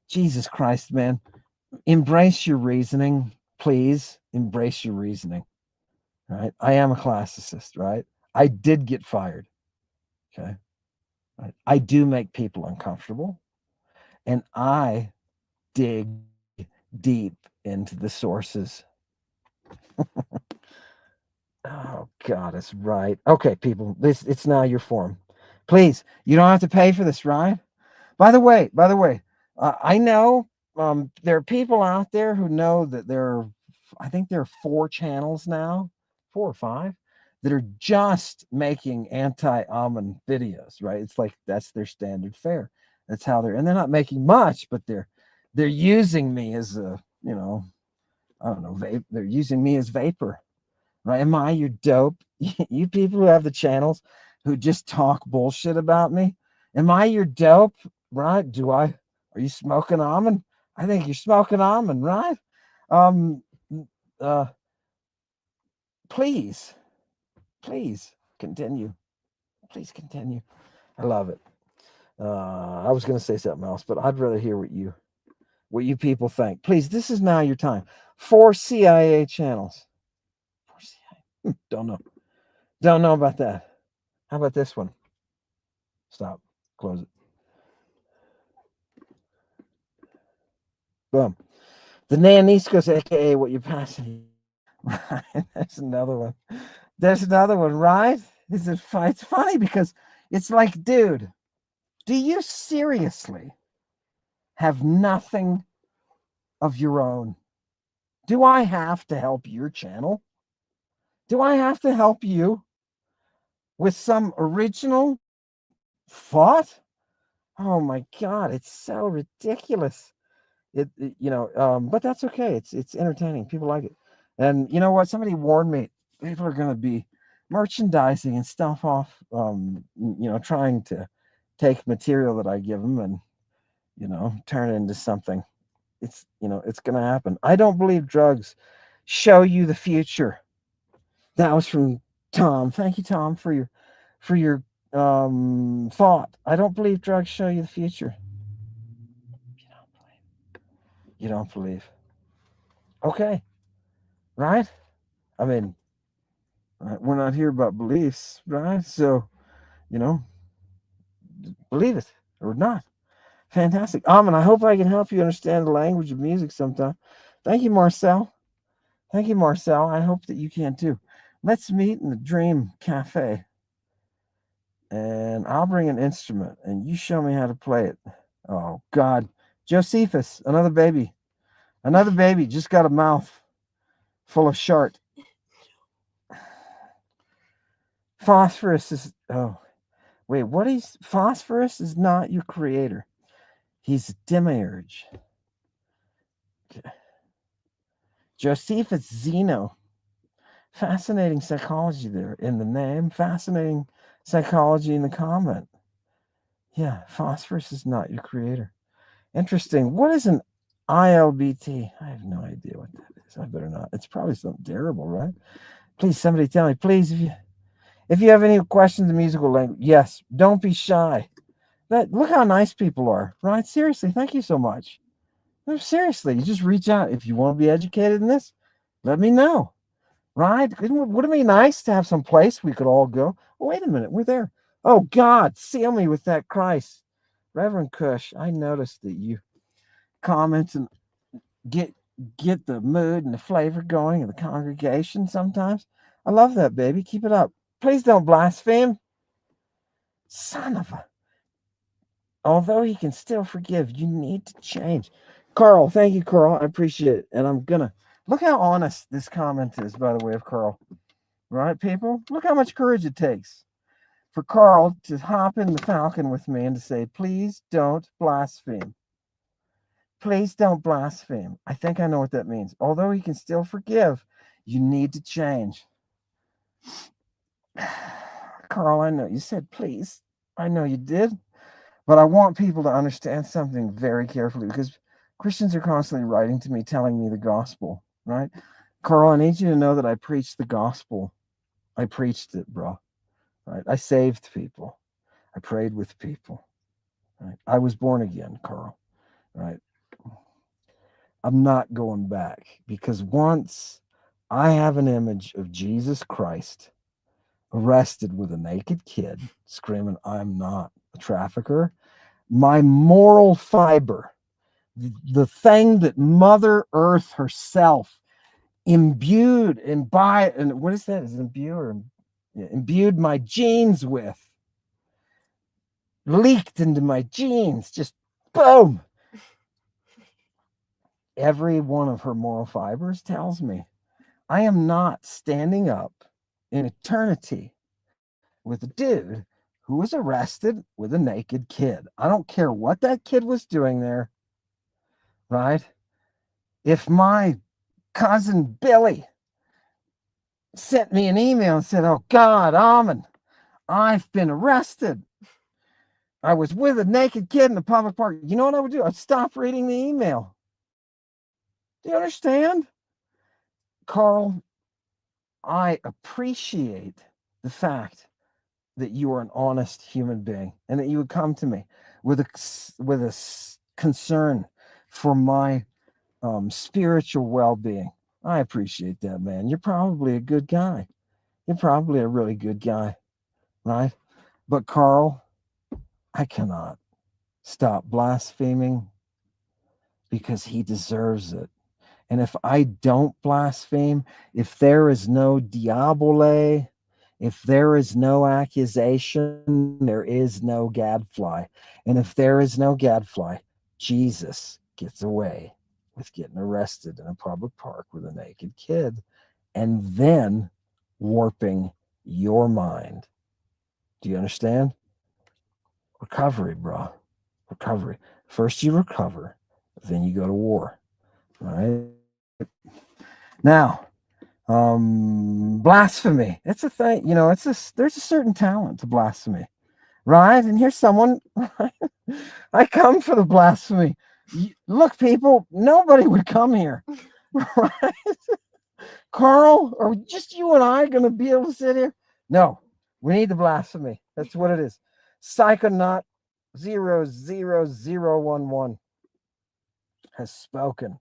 Speaker 1: Jesus Christ, man, embrace your reasoning, please. Embrace your reasoning. Right? I am a classicist, right? I did get fired. Okay. Right? I do make people uncomfortable, and I dig deep into the sources. Oh God, it's right. Okay, people, it's now your form. Please, you don't have to pay for this, right? By the way, I know there are people out there who know that I think there are 4 channels now, 4 or 5, that are just making anti-Amen videos, right? It's like that's their standard fare. That's how they're not making much, but they're They're using me as a, I don't know, they're using me as vapor, right? Am I your dope? You people who have the channels who just talk bullshit about me, am I your dope, right? Are you smoking almond? I think you're smoking almond, right? Um, uh, please, please continue. Please continue. I love it. I was going to say something else, but I'd rather hear what you people think. Please, this is now your time. 4 CIA channels. 4 CIA. Don't know about that. How about this one? Stop. Close it. Boom. The Naniscos, aka what you're passing. Right. There's another one. There's another one, right? It's funny because it's like, dude, do you seriously have nothing of your own? Do I have to help your channel? Do I have to help you with some original thought? Oh my God, it's so ridiculous. But that's okay. It's entertaining. People like it. And you know what? Somebody warned me. People are going to be merchandising and stuff off. Trying to take material that I give them and turn it into something. It's going to happen. I don't believe drugs show you the future. That was from Tom. Thank you, Tom, for your thought. I don't believe drugs show you the future. You don't believe. Okay, right? I mean, we're not here about beliefs, right? So, you know, believe it or not. Fantastic. And I hope I can help you understand the language of music sometime. Thank you, Marcel. Thank you, Marcel. I hope that you can too. Let's meet in the Dream Cafe. And I'll bring an instrument and you show me how to play it. Oh, God. Josephus, another baby. Another baby just got a mouth full of shart. Phosphorus is, oh, wait, Phosphorus is not your creator. He's a demiurge. Okay. Josephus Zeno. Fascinating psychology there in the name. Fascinating psychology in the comment. Yeah, phosphorus is not your creator. Interesting. What is an ILBT? I have no idea what that is. I better not. It's probably something terrible, right? Please, somebody tell me. Please, if you have any questions in musical language, yes, don't be shy. Look how nice people are, right? Seriously, thank you so much. No, seriously, you just reach out. If you want to be educated in this, let me know, right? Wouldn't it be nice to have some place we could all go? Oh, wait a minute, we're there. Oh, God, seal me with that Christ. Reverend Cush, I noticed that you comment and get the mood and the flavor going in the congregation sometimes. I love that, baby. Keep it up. Please don't blaspheme. Son of a... Although he can still forgive, you need to change. Carl, thank you, Carl. I appreciate it. And I'm going to... Look how honest this comment is, by the way, of Carl. Right, people? Look how much courage it takes for Carl to hop in the Falcon with me and to say, please don't blaspheme. Please don't blaspheme. I think I know what that means. Although he can still forgive, you need to change. Carl, I know you said please. I know you did. But I want people to understand something very carefully because Christians are constantly writing to me, telling me the gospel, right? Carl, I need you to know that I preached the gospel. I preached it, bro. Right? I saved people. I prayed with people. Right? I was born again, Carl. Right? I'm not going back because once I have an image of Jesus Christ arrested with a naked kid screaming, I'm not a trafficker, my moral fiber, the thing that Mother Earth herself imbued and what is that? Is it imbued my genes with, leaked into my genes, just boom. Every one of her moral fibers tells me I am not standing up in eternity with a dude who was arrested with a naked kid. I don't care what that kid was doing there. right? If my cousin Billy sent me an email and said, "Oh God, Almond, I've been arrested. I was with a naked kid in a public park." You know what I would do? I'd stop reading the email. Do you understand? Carl, I appreciate the fact that you are an honest human being and that you would come to me with a concern for my spiritual well-being. I appreciate that, man. You're probably a good guy. You're probably a really good guy, right? But Carl, I cannot stop blaspheming because he deserves it. And if I don't blaspheme, if there is no diabole, if there is no accusation, there is no gadfly. And if there is no gadfly, Jesus gets away with getting arrested in a public park with a naked kid and then warping your mind. Do you understand? Recovery, bro. Recovery. First you recover, then you go to war. All right. Now, blasphemy. It's a thing, there's a certain talent to blasphemy, right? And here's someone, I come for the blasphemy. Look, people, nobody would come here, right? Carl, are just you and I going to be able to sit here? No, we need the blasphemy. That's what it is. Psychonaut 00011 has spoken.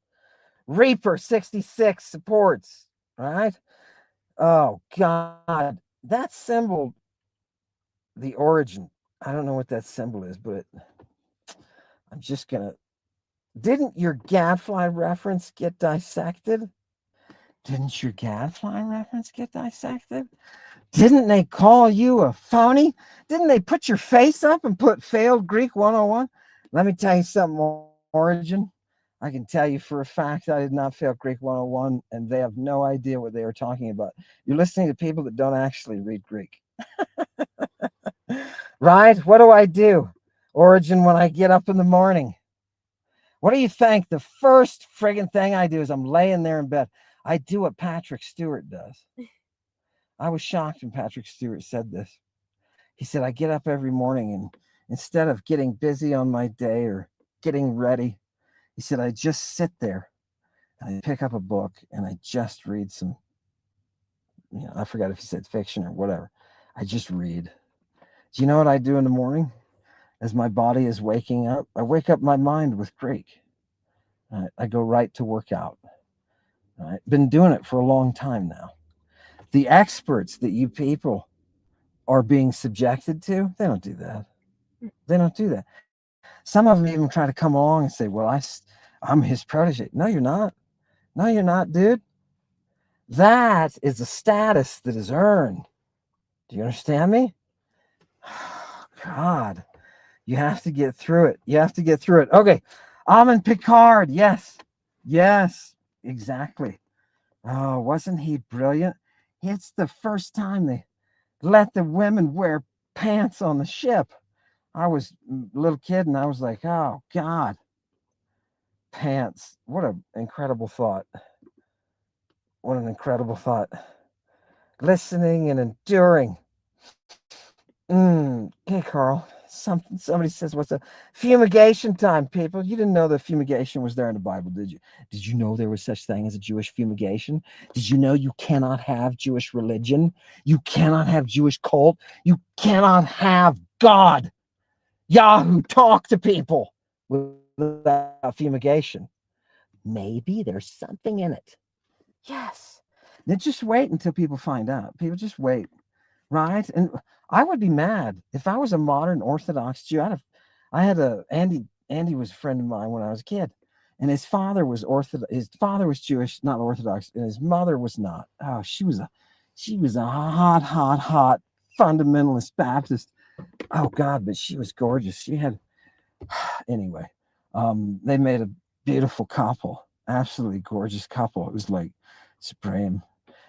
Speaker 1: Reaper 66 supports, right? Oh God, that symbol, the origin. I don't know what that symbol is, but I'm just gonna. Didn't your gadfly reference get dissected? Didn't your gadfly reference get dissected? Didn't they call you a phony? Didn't they put your face up and put failed Greek 101? Let me tell you something, Origin. I can tell you for a fact I did not fail Greek 101, and they have no idea what they were talking about. You're listening to people that don't actually read Greek. Right? What do? Origin, when I get up in the morning, what do you think? The first friggin' thing I do is I'm laying there in bed. I do what Patrick Stewart does. I was shocked when Patrick Stewart said this. He said, I get up every morning and instead of getting busy on my day or getting ready, he said, I just sit there and I pick up a book and I just read some, I forgot if he said fiction or whatever. I just read. Do you know what I do in the morning? As my body is waking up, I wake up my mind with Greek. I go right to work out. Right? Been doing it for a long time now. The experts that you people are being subjected to, they don't do that. They don't do that. Some of them even try to come along and say, well, I'm his protege. No, you're not. No, you're not, dude. That is a status that is earned. Do you understand me? God, you have to get through it. You have to get through it. Okay. Amon Picard. Yes. Yes, exactly. Oh, wasn't he brilliant? It's the first time they let the women wear pants on the ship. I was a little kid and I was like, oh, God. Pants. What an incredible thought. What an incredible thought. Listening and enduring. Hey, Carl. Somebody says, what's a fumigation time, people? You didn't know that fumigation was there in the Bible, did you? Did you know there was such thing as a Jewish fumigation? Did you know you cannot have Jewish religion? You cannot have Jewish cult? You cannot have God, Yahoo, talk to people without fumigation. Maybe there's something in it. Yes. Then just wait until people find out. People just wait. Right? And I would be mad if I was a modern Orthodox Jew. Andy was a friend of mine when I was a kid, and his father was His father was Jewish, not Orthodox, and his mother was not. Oh, she was a hot fundamentalist Baptist. Oh God, but she was gorgeous. She had anyway. They made a beautiful couple, absolutely gorgeous couple. It was like supreme.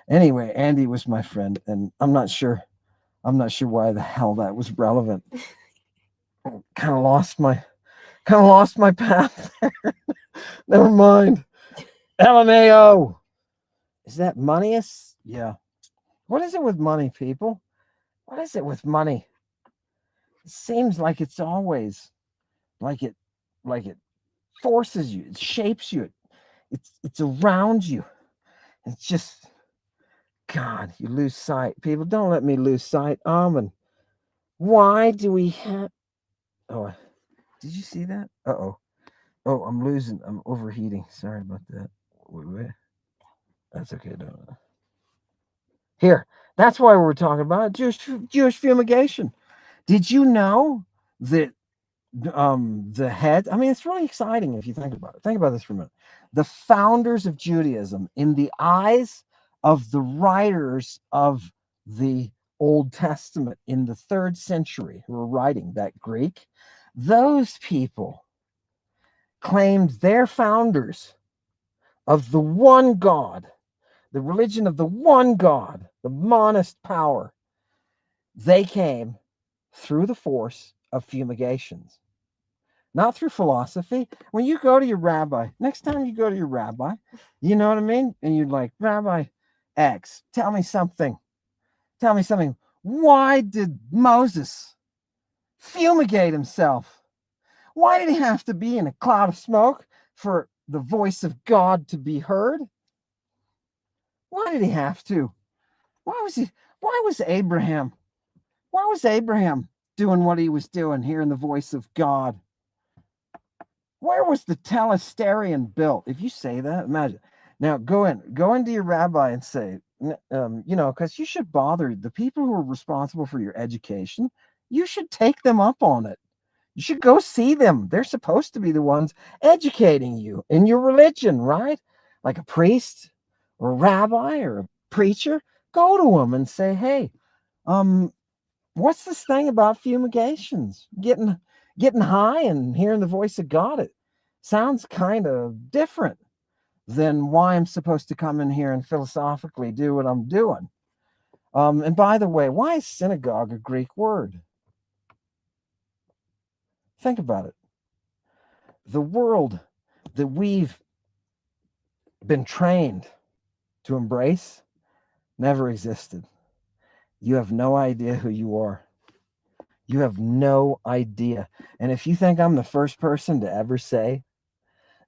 Speaker 1: Anyway, Andy was my friend, and I'm not sure why the hell that was relevant. Kind of lost my path there. Never mind. LMAO. Is that moneyous? Yeah. What is it with money, people? What is it with money? It seems like it's always like it forces you, it shapes you, it's around you. It's just God, you lose sight. People, don't let me lose sight. Almond. Why do we have oh did you see that? Uh-oh. Oh, I'm overheating. Sorry about that. Wait. That's okay. Don't. Here, that's why we're talking about Jewish fumigation. Did you know that the head? I mean, it's really exciting if you think about it. Think about this for a minute. The founders of Judaism, in the eyes of the writers of the Old Testament in the 3rd century, who were writing that Greek, those people claimed their founders of the one God, the religion of the one God, the monist power. They came through the force of fumigations, not through philosophy. When you go to your rabbi, next time you go to your rabbi, you know what I mean? And you're like, Rabbi X, tell me something. Tell me something. Why did Moses fumigate himself? Why did he have to be in a cloud of smoke for the voice of God to be heard? Why did he have to? Why was Abraham? Why was Abraham doing what he was doing, hearing the voice of God? Where was the telesterion built? If you say that, imagine. Now go into your rabbi and say, because you should bother the people who are responsible for your education. You should take them up on it. You should go see them. They're supposed to be the ones educating you in your religion, right? Like a priest or a rabbi or a preacher. Go to them and say, hey, what's this thing about fumigations? Getting high and hearing the voice of God. It sounds kind of different than why I'm supposed to come in here and philosophically do what I'm doing. And by the way, why is synagogue a Greek word? Think about it. The world that we've been trained to embrace never existed. You have no idea who you are. You have no idea. And if you think I'm the first person to ever say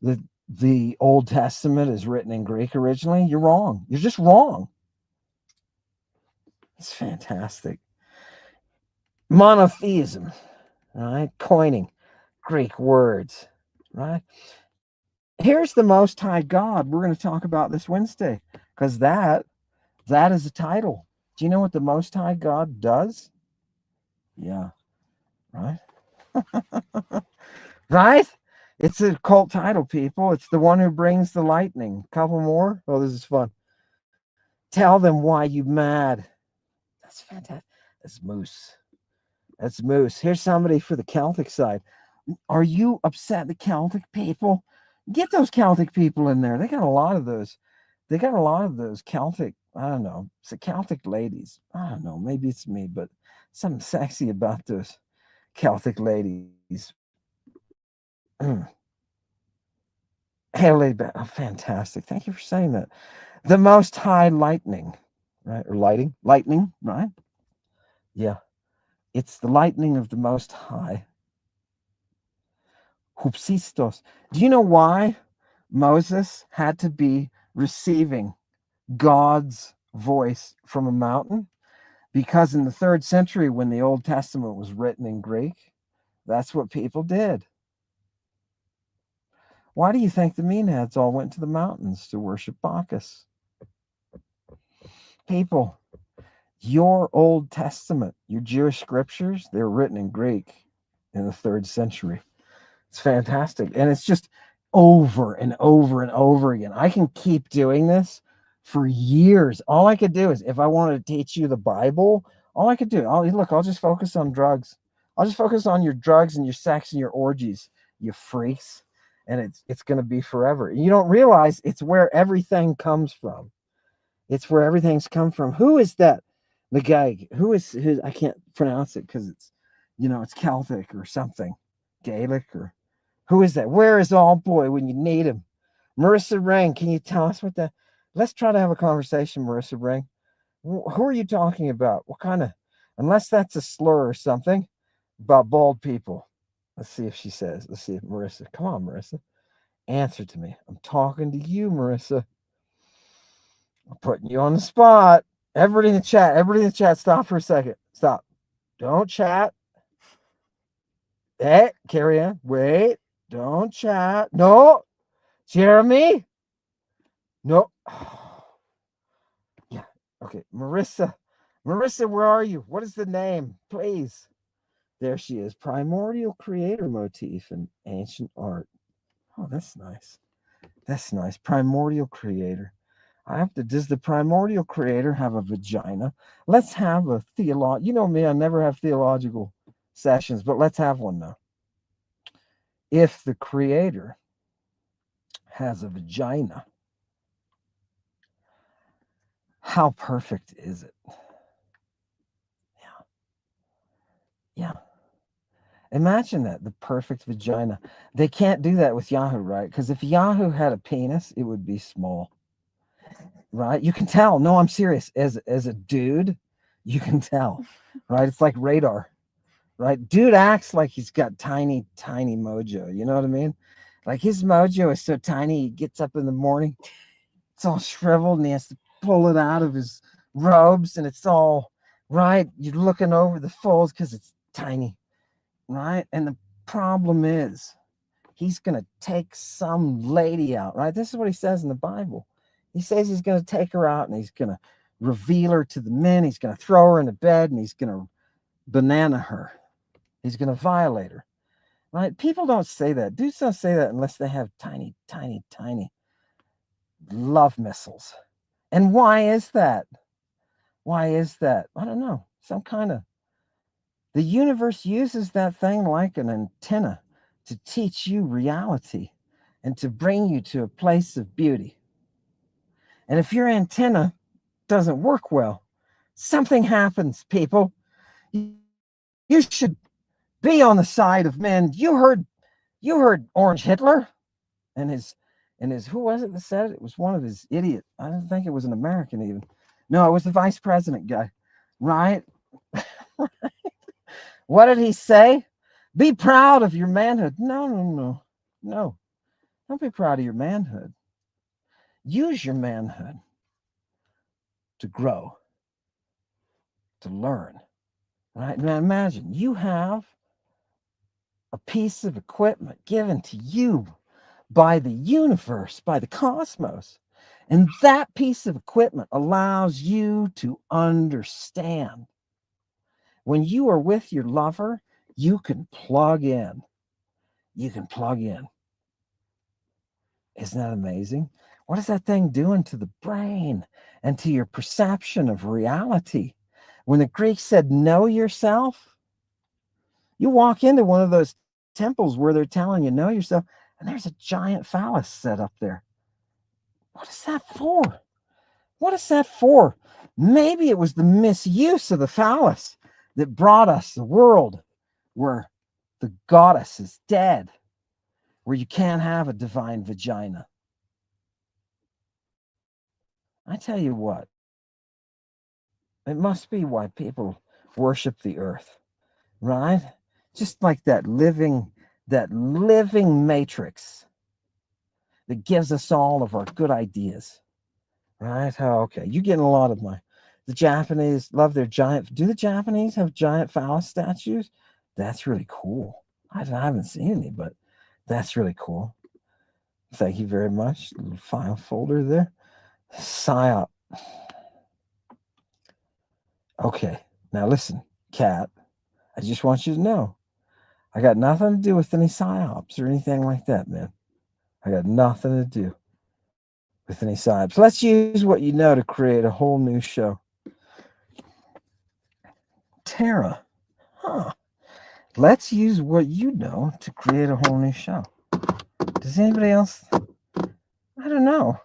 Speaker 1: that the Old Testament is written in Greek originally, you're wrong. You're just wrong. It's fantastic. Monotheism, all right? Coining Greek words, right? Here's the Most High God we're going to talk about this Wednesday, because that is a title. Do you know what the Most High God does? Yeah, right? Right? It's a cult title, people. It's the one who brings the lightning. Couple more? Oh, this is fun. Tell them why you mad. That's fantastic. That's Moose. That's Moose. Here's somebody for the Celtic side. Are you upset the Celtic people? Get those Celtic people in there. They got a lot of those. They got a lot of those Celtic, I don't know. It's the Celtic ladies. I don't know. Maybe it's me, but something sexy about those Celtic ladies. Hey, lady, oh, fantastic. Thank you for saying that. The Most High lightning, right? Or lightning, right? Yeah. It's the lightning of the Most High. Hupsistos. Do you know why Moses had to be receiving God's voice from a mountain? Because in the 3rd century, when the Old Testament was written in Greek, that's what people did. Why do you think the Meatheads all went to the mountains to worship Bacchus? People, your Old Testament, your Jewish scriptures, they're written in Greek in the 3rd century. It's fantastic. And it's just over and over and over again. I can keep doing this for years. All I could do is, if I wanted to teach you the Bible, all I could do, I'll just focus on drugs. I'll just focus on your drugs and your sex and your orgies, you freaks. And it's going to be forever. You don't realize it's where everything comes from. It's where everything's come from. Who is that? The guy who I can't pronounce it because it's, it's Celtic or something, Gaelic or Who is that? Where is All Boy when you need him? Marissa Ring, can you tell us what that? Let's try to have a conversation, Marissa Ring. Who are you talking about? What kind of, unless that's a slur or something, about bald people. Let's see if she says. Let's see if Marissa. Come on, Marissa. Answer to me. I'm talking to you, Marissa. I'm putting you on the spot. Everybody in the chat, stop for a second. Stop. Don't chat. Hey, carry on. Wait. Don't chat. No. Jeremy. No. Yeah. Okay. Marissa. Marissa, where are you? What is the name? Please. There she is. Primordial creator motif in ancient art. Oh, that's nice. That's nice. Primordial creator. Does the primordial creator have a vagina? Let's have a you know me, I never have theological sessions, but let's have one now. If the creator has a vagina, how perfect is it? Yeah. Imagine that, the perfect vagina. They can't do that with Yahoo, right? Because if Yahoo had a penis, it would be small. Right? You can tell. No, I'm serious. As a dude, you can tell. Right? It's like radar. Right? Dude acts like he's got tiny mojo. You know what I mean? Like his mojo is so tiny, he gets up in the morning, it's all shriveled, and he has to pull it out of his robes, and it's all right. You're looking over the folds because it's tiny, right? And the problem is, he's gonna take some lady out, right? This is what he says in the Bible. He says he's gonna take her out, and he's gonna reveal her to the men. He's gonna throw her in a bed, and he's gonna banana her. He's going to violate her, right? People don't say that. Dudes don't say that unless they have tiny love missiles. And why is that? Why is that? I don't know. Some kind of, the universe uses that thing like an antenna to teach you reality and to bring you to a place of beauty. And if your antenna doesn't work well, something happens, people. You should be on the side of men. You heard Orange Hitler and his who was it that said it? It was one of his idiot. I don't think it was an American even. No, it was the vice president guy, right? What did he say? Be proud of your manhood. No. Don't be proud of your manhood. Use your manhood to grow, to learn, right? Now imagine you have a piece of equipment given to you by the universe, by the cosmos. And that piece of equipment allows you to understand. When you are with your lover, you can plug in. You can plug in. Isn't that amazing? What is that thing doing to the brain and to your perception of reality? When the Greeks said, know yourself, you walk into one of those temples where they're telling you, know yourself, and there's a giant phallus set up there. What is that for? What is that for? Maybe it was the misuse of the phallus that brought us the world where the goddess is dead, where you can't have a divine vagina. I tell you what, it must be why people worship the earth, right? Just like that living matrix that gives us all of our good ideas, right? Oh, okay, you're getting a lot of the Japanese love their giant. Do the Japanese have giant phallus statues? That's really cool. I haven't seen any, but that's really cool. Thank you very much. Little file folder there. PSYOP. Okay, now listen, Kat. I just want you to know, I got nothing to do with any PSYOPs or anything like that, man. I got nothing to do with any PSYOPs. Let's use what you know to create a whole new show. Tara, huh? Let's use what you know to create a whole new show. Does anybody else? I don't know.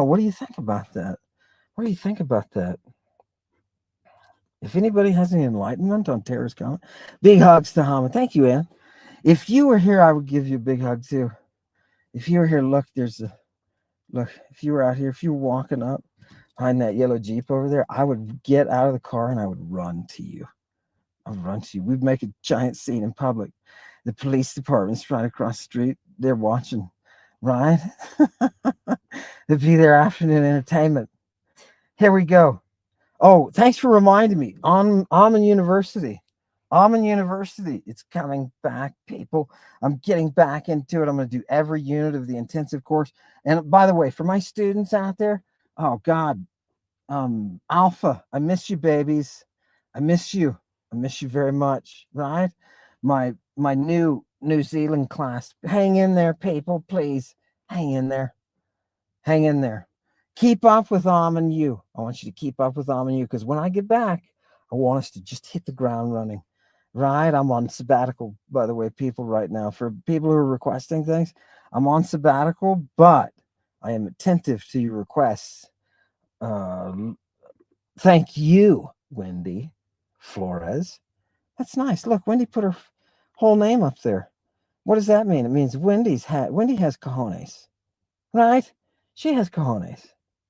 Speaker 1: What do you think about that? If anybody has any enlightenment on Tara's comment, big hugs to Hamid. Thank you, Ann. If you were here, I would give you a big hug too. If you were here, look, look, if you were out here, if you were walking up behind that yellow Jeep over there, I would get out of the car and I would run to you. I would run to you. We'd make a giant scene in public. The police department's right across the street. They're watching, right? It'd be their afternoon entertainment. Here we go. Oh, thanks for reminding me. Almond University. Almond University. It's coming back, people. I'm getting back into it. I'm going to do every unit of the intensive course. And by the way, for my students out there, oh God, Alpha, I miss you, babies. I miss you. I miss you very much. Right? My New Zealand class. Hang in there, people. Please hang in there. Hang in there. Keep up with Almond U. I want you to keep up with Almond U because when I get back, I want us to just hit the ground running. Right? I'm on sabbatical, by the way, people, right now. For people who are requesting things, I'm on sabbatical, but I am attentive to your requests. Thank you, Wendy Flores. That's nice. Look, Wendy put her whole name up there. What does that mean? It means Wendy has cojones, right? She has cojones.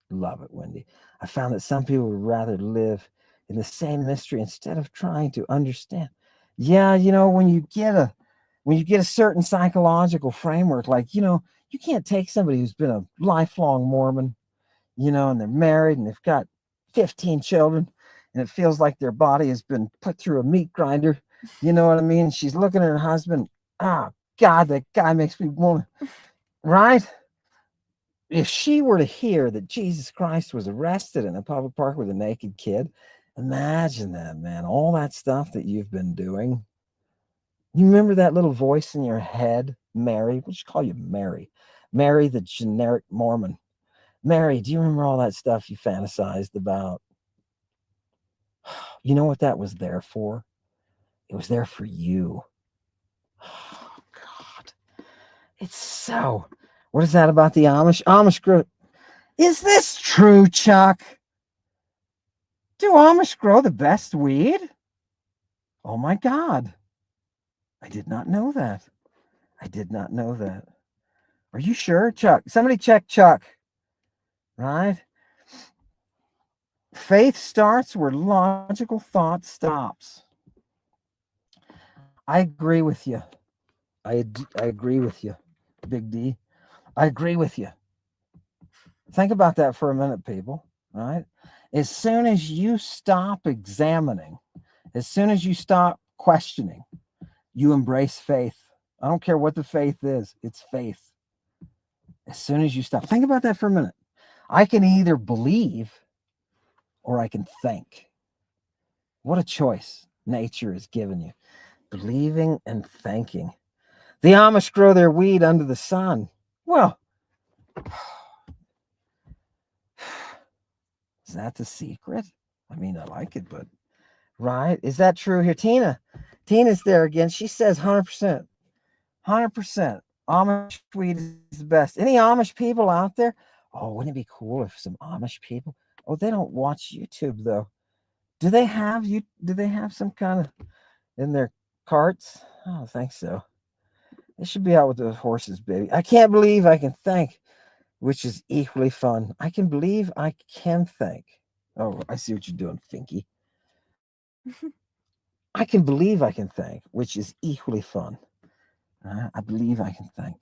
Speaker 1: Love it, Wendy. I found that some people would rather live in the same mystery instead of trying to understand. Yeah, when you get a certain psychological framework, like, you can't take somebody who's been a lifelong Mormon, and they're married and they've got 15 children, and it feels like their body has been put through a meat grinder. You know what I mean? She's looking at her husband. Oh, God, that guy makes me want to, right? If she were to hear that Jesus Christ was arrested in a public park with a naked kid, imagine that, man. All that stuff that you've been doing. You remember that little voice in your head, Mary? We'll just call you Mary. Mary, the generic Mormon. Mary, do you remember all that stuff you fantasized about? You know what that was there for? It was there for you. Oh, God. It's so. What is that about the Amish? Amish group. Is this true, Chuck? Do Amish grow the best weed? Oh my God. I did not know that. I did not know that. Are you sure, Chuck? Somebody check Chuck. Right? Faith starts where logical thought stops. I agree with you. I agree with you, Big D. I agree with you. Think about that for a minute, people. Right? As soon as you stop examining, as soon as you stop questioning, you embrace faith. I don't care what the faith is, it's faith. As soon as you stop, think about that for a minute. I can either believe or I can think. What a choice nature has given you. Believing and thinking. The Amish grow their weed under the sun. Well, is that the secret? I mean, I like it, but right? Is that true here? Tina's there again. She says 100%. 100%. Amish weed is the best. Any Amish people out there? Oh, wouldn't it be cool if some Amish people? Oh, they don't watch YouTube though. Do they have some kind of in their carts? I don't think so. They should be out with those horses, baby. I can't believe I can think, which is equally fun. I can believe I can think. Oh, I see what you're doing, Finky. I can believe I can think, which is equally fun. I believe I can think.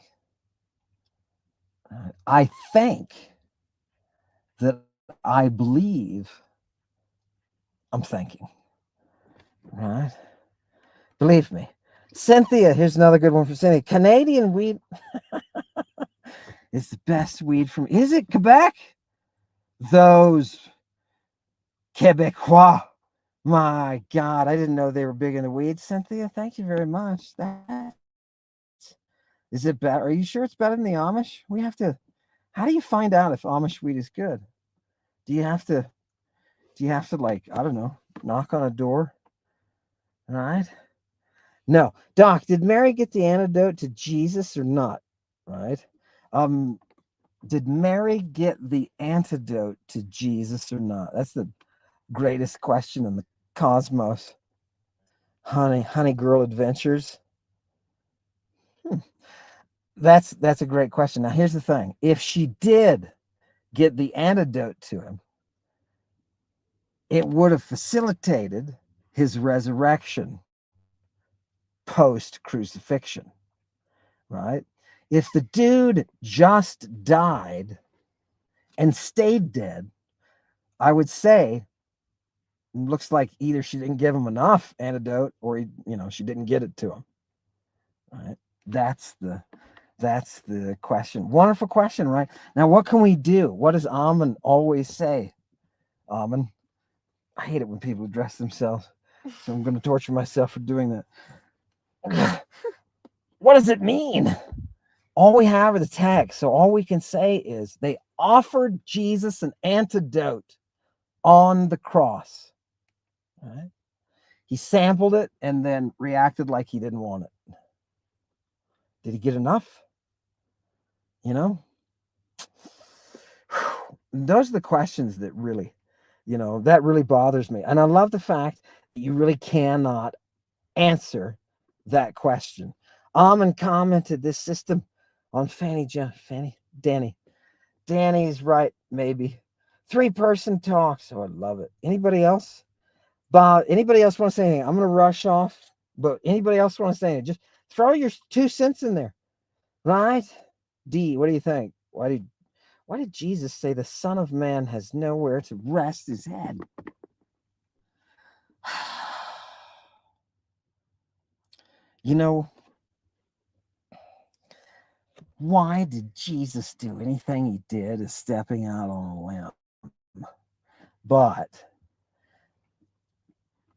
Speaker 1: I think that I believe I'm thinking. Right? Believe me. Cynthia, here's another good one for Cynthia. Canadian weed is the best weed from. Is it Quebec? Those Quebecois. My God, I didn't know they were big into weed. Cynthia, thank you very much. That is it better? Are you sure it's better than the Amish? We have to. How do you find out if Amish weed is good? Do you have to like, I don't know, knock on a door? All right. No. Doc, did Mary get the antidote to Jesus or not? Right. Did Mary get the antidote to Jesus or not? That's the greatest question in the cosmos. Honey girl adventures. That's a great question. Now, here's the thing. If she did get the antidote to him, it would have facilitated his resurrection post crucifixion, right? If the dude just died and stayed dead, I would say looks like either she didn't give him enough antidote or she didn't get it to him. Right? That's the question. Wonderful question, right? Now, what can we do? What does Amen always say? Amen. I hate it when people address themselves, so I'm going to torture myself for doing that. What does it mean? All we have are the text, so all we can say is they offered Jesus an antidote on the cross. Right? He sampled it and then reacted like he didn't want it. Did he get enough? Those are the questions that really, that really bothers me. And I love the fact that you really cannot answer that question. Amen commented this system on Danny. Danny's right, maybe. 3-person talk, so I love it. Anybody else? Bob, anybody else want to say anything? I'm going to rush off, but anybody else want to say anything? Just throw your 2 cents in there, right? D, what do you think? Why did Jesus say the Son of Man has nowhere to rest his head? Why did Jesus do anything he did as stepping out on a limb? But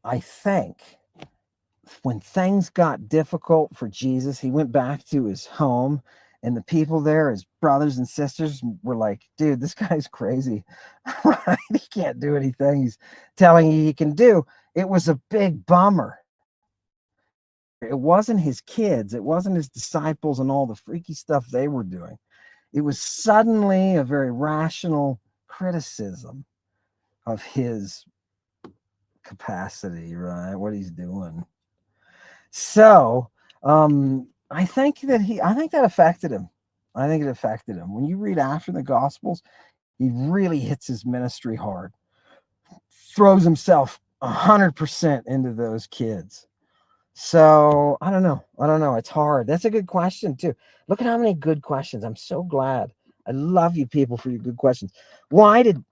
Speaker 1: I think when things got difficult for Jesus, he went back to his home, and the people there, his brothers and sisters, were like, dude, this guy's crazy. Right? He can't do anything he's telling you he can do. It was a big bummer. It wasn't his kids. It wasn't his disciples and all the freaky stuff they were doing. It was suddenly a very rational criticism of his capacity, right? What he's doing. So I think that affected him. I think it affected him. When you read after the Gospels, he really hits his ministry hard, throws himself 100% into those kids. So I don't know. It's hard. That's a good question too. Look at how many good questions. I'm so glad. I love you people for your good questions. Why did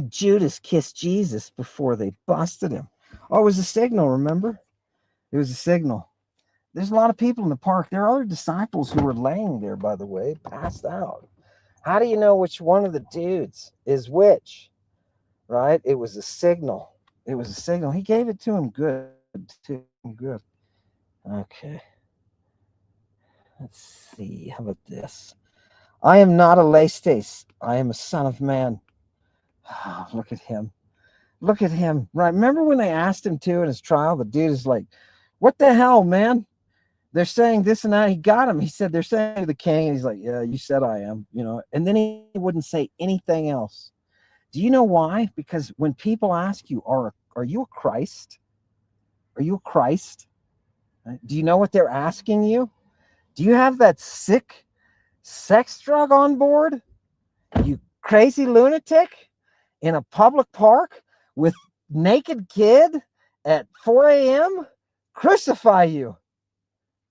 Speaker 1: Judas kiss Jesus before they busted him? Oh, it was a signal, remember? It was a signal. There's a lot of people in the park. There are other disciples who were laying there, by the way, passed out. How do you know which one of the dudes is which? Right? It was a signal. It was a signal. He gave it to him good. Good. Okay. Let's see. How about this? I am not a Lestes. I am a son of man. Oh, look at him. Look at him. Right. Remember when they asked him to in his trial? The dude is like, what the hell, man? They're saying this and that. He got him. He said, they're saying to the king. And he's like, yeah, you said I am, and then he wouldn't say anything else. Do you know why? Because when people ask you, are you a Christ? Are you a Christ? Do you know what they're asking you? Do you have that sick sex drug on board? You crazy lunatic in a public park with naked kid at 4 a.m.? Crucify you.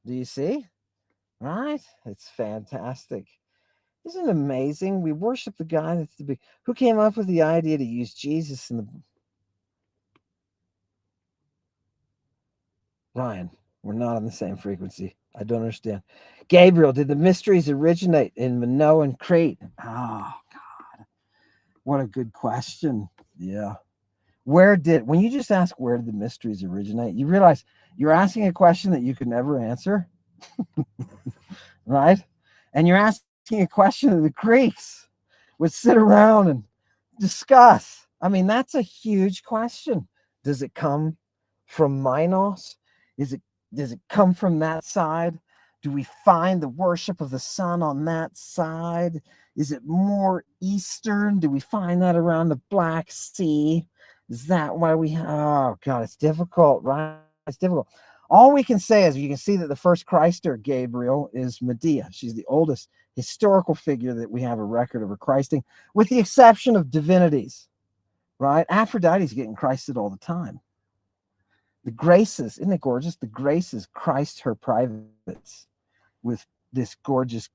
Speaker 1: Do you see? Right? It's fantastic. Isn't it amazing? We worship the guy that's the big. Who came up with the idea to use Jesus in the. Ryan, we're not on the same frequency. I don't understand. Gabriel, did the mysteries originate in Minoan and Crete? Oh, God. What a good question. Yeah. When you just ask where did the mysteries originate, you realize you're asking a question that you could never answer. Right? And you're asking a question that the Greeks would sit around and discuss. I mean, that's a huge question. Does it come from Minos? Does it come from that side? Do we find the worship of the sun on that side? Is it more Eastern? Do we find that around the Black Sea? Is that why oh God, it's difficult, right? It's difficult. All we can say is you can see that the first Christer, Gabriel, is Medea. She's the oldest historical figure that we have a record of her Christing, with the exception of divinities, right? Aphrodite's getting Christed all the time. The Graces, isn't it gorgeous? The Graces Christ her privates with this gorgeous,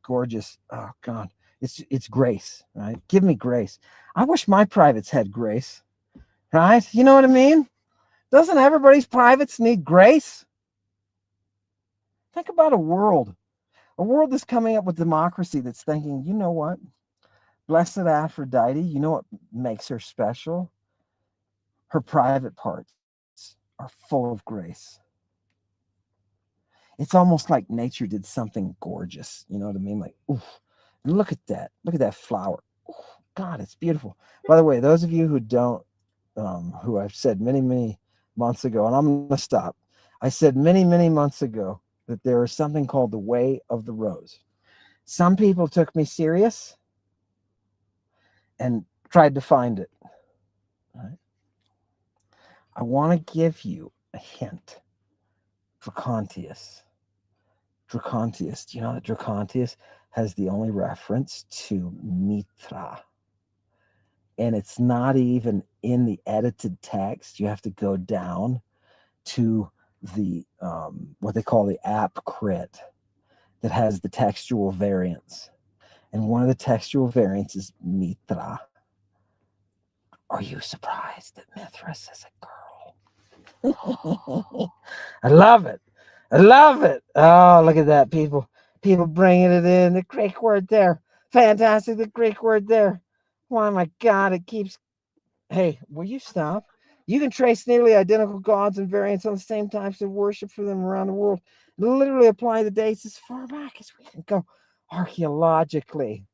Speaker 1: oh God, it's grace, right? Give me grace. I wish my privates had grace, right? You know what I mean? Doesn't everybody's privates need grace? Think about a world that's coming up with democracy that's thinking, you know what? Blessed Aphrodite, you know what makes her special? Her private parts are full of grace. It's almost like nature did something gorgeous. You know what I mean? Like, oof, look at that. Look at that flower. Oof, God, it's beautiful. By the way, those of you who don't, who I've said many, many months ago, and I'm going to stop. I said many, many months ago that there is something called the way of the rose. Some people took me serious and tried to find it. Right? I want to give you a hint. Dracontius. Do you know that Dracontius has the only reference to Mitra? And it's not even in the edited text. You have to go down to the what they call the app crit that has the textual variants. And one of the textual variants is Mitra. Are you surprised that Mithras is a girl? I love it. I love it. Oh, look at that, people. People bringing it in. The Greek word there. Fantastic. The Greek word there. Oh, my God. It keeps. Hey, will you stop? You can trace nearly identical gods and variants on the same types of worship for them around the world. Literally apply the dates as far back as we can go archaeologically.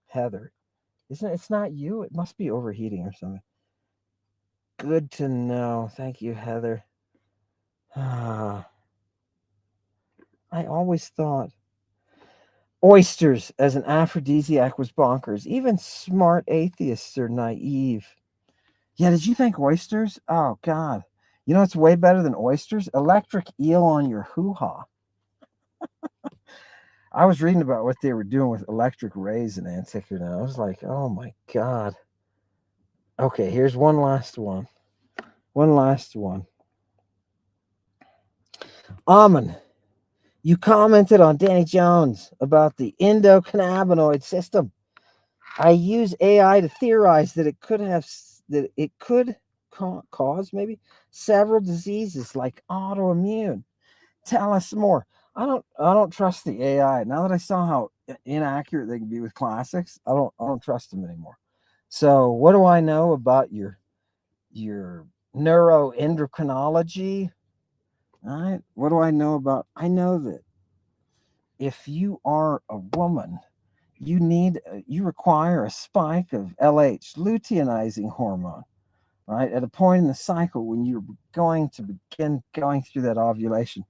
Speaker 1: Heather, it's not you. It must be overheating or something. Good to know. Thank you, Heather. I always thought oysters as an aphrodisiac was bonkers. Even smart atheists are naive. Yeah, did you think oysters? Oh, God. You know what's way better than oysters? Electric eel on your hoo-ha. I was reading about what they were doing with electric rays in antiquity. I was like, oh, my God. Okay, here's one last one. Amen. You commented on Danny Jones about the endocannabinoid system. I use AI to theorize that it could cause maybe several diseases like autoimmune. Tell us more. I don't trust the AI. Now that I saw how inaccurate they can be with classics, I don't trust them anymore. So what do I know about your neuroendocrinology? All right. What do I know about? I know that if you are a woman, you require a spike of LH, luteinizing hormone, right? At a point in the cycle when you're going to begin going through that ovulation,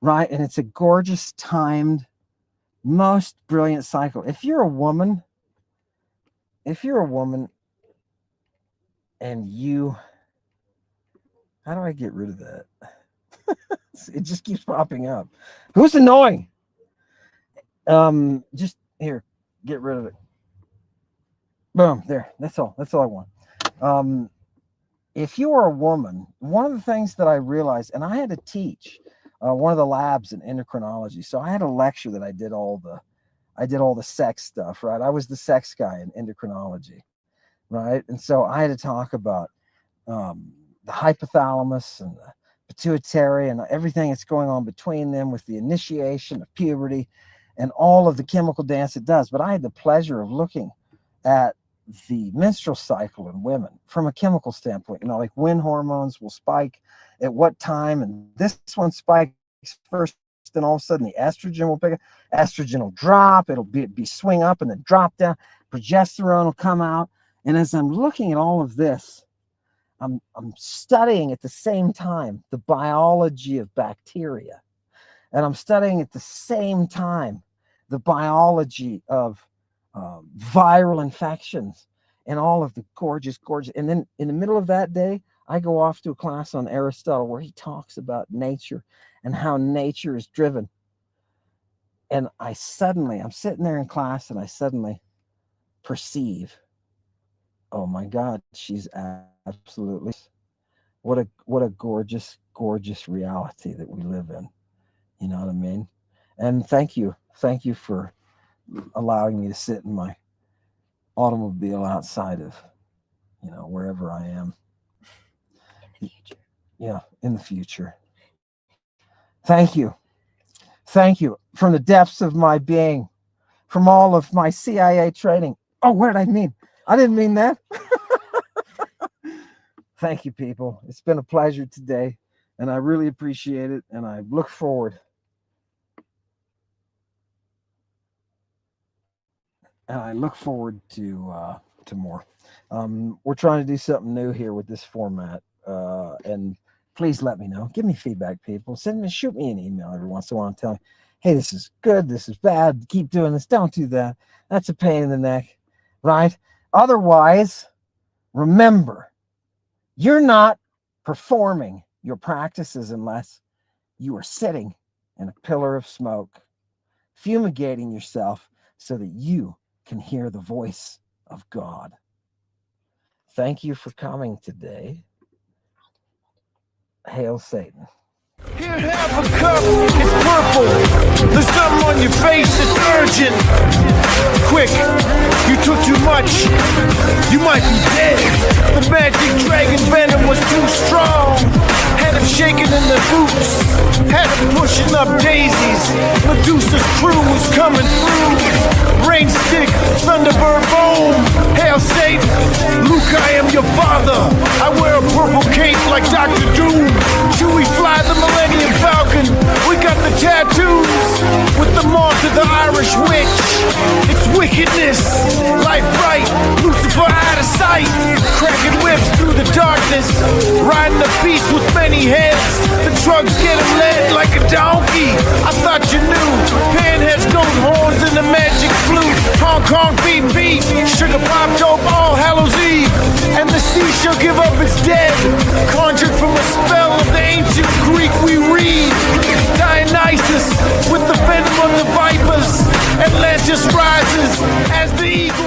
Speaker 1: right? And it's a gorgeous timed, most brilliant cycle. If you're a woman and you, how do I get rid of that? It just keeps popping up. Who's annoying? Just here, get rid of it. Boom, there. That's all I want. If you are a woman, one of the things that I realized, and I had to teach one of the labs in endocrinology. So I had a lecture that I did all the sex stuff, right? I was the sex guy in endocrinology, right? And so I had to talk about the hypothalamus and the pituitary and everything that's going on between them with the initiation of puberty and all of the chemical dance it does. But I had the pleasure of looking at the menstrual cycle in women from a chemical standpoint, like when hormones will spike at what time, and this one spikes first, then all of a sudden the estrogen will pick up, estrogen will drop, it'll be swing up and then drop down, progesterone will come out. And as I'm looking at all of this, I'm studying at the same time the biology of bacteria, and I'm studying at the same time the biology of viral infections and all of the gorgeous. And then in the middle of that day, I go off to a class on Aristotle where he talks about nature and how nature is driven. And I'm sitting there in class and I suddenly perceive, oh my God, she's absolutely, what a gorgeous, gorgeous reality that we live in. You know what I mean? And thank you for allowing me to sit in my automobile outside of, wherever I am.
Speaker 3: In the future.
Speaker 1: Yeah, in the future. Thank you. Thank you from the depths of my being, from all of my CIA training. Oh, what did I mean? I didn't mean that. Thank you, people. It's been a pleasure today, and I really appreciate it, and I look forward. To more. We're trying to do something new here with this format, and please let me know. Give me feedback, people. Shoot me an email every once in a while and tell me, hey, this is good, this is bad, keep doing this, don't do that. That's a pain in the neck, right? Otherwise, remember, you're not performing your practices unless you are sitting in a pillar of smoke, fumigating yourself so that you can hear the voice of God. Thank you for coming today. Hail Satan.
Speaker 2: Here, have a cup, it's purple. There's something on your face, it's urgent. Quick, you took too much, you might be dead. The magic dragon venom was too strong. Had him shaking in the boots, had him pushing up daisies. Medusa's crew was coming through. Rain stick, thunderbird boom. Hail Satan, Luke, I am your father. I wear a purple cape like Dr. Doom. Chewie fly the Millennium Falcon. We got the tattoos with the mark of the Irish witch. It's wickedness, light bright, Lucifer out of sight. Cracking whips through the darkness, riding a beast with many heads. The drugs get him led like a donkey. I thought you knew. Panheads, goat horns, and the magic flute. Hong Kong beat beat, sugar pop dope, all Hallows Eve. And the sea shall give up its dead, conjured from a spell of the ancient Greek we read. Dionysus with the venom of the vipers. Atlantis rises as the eagle.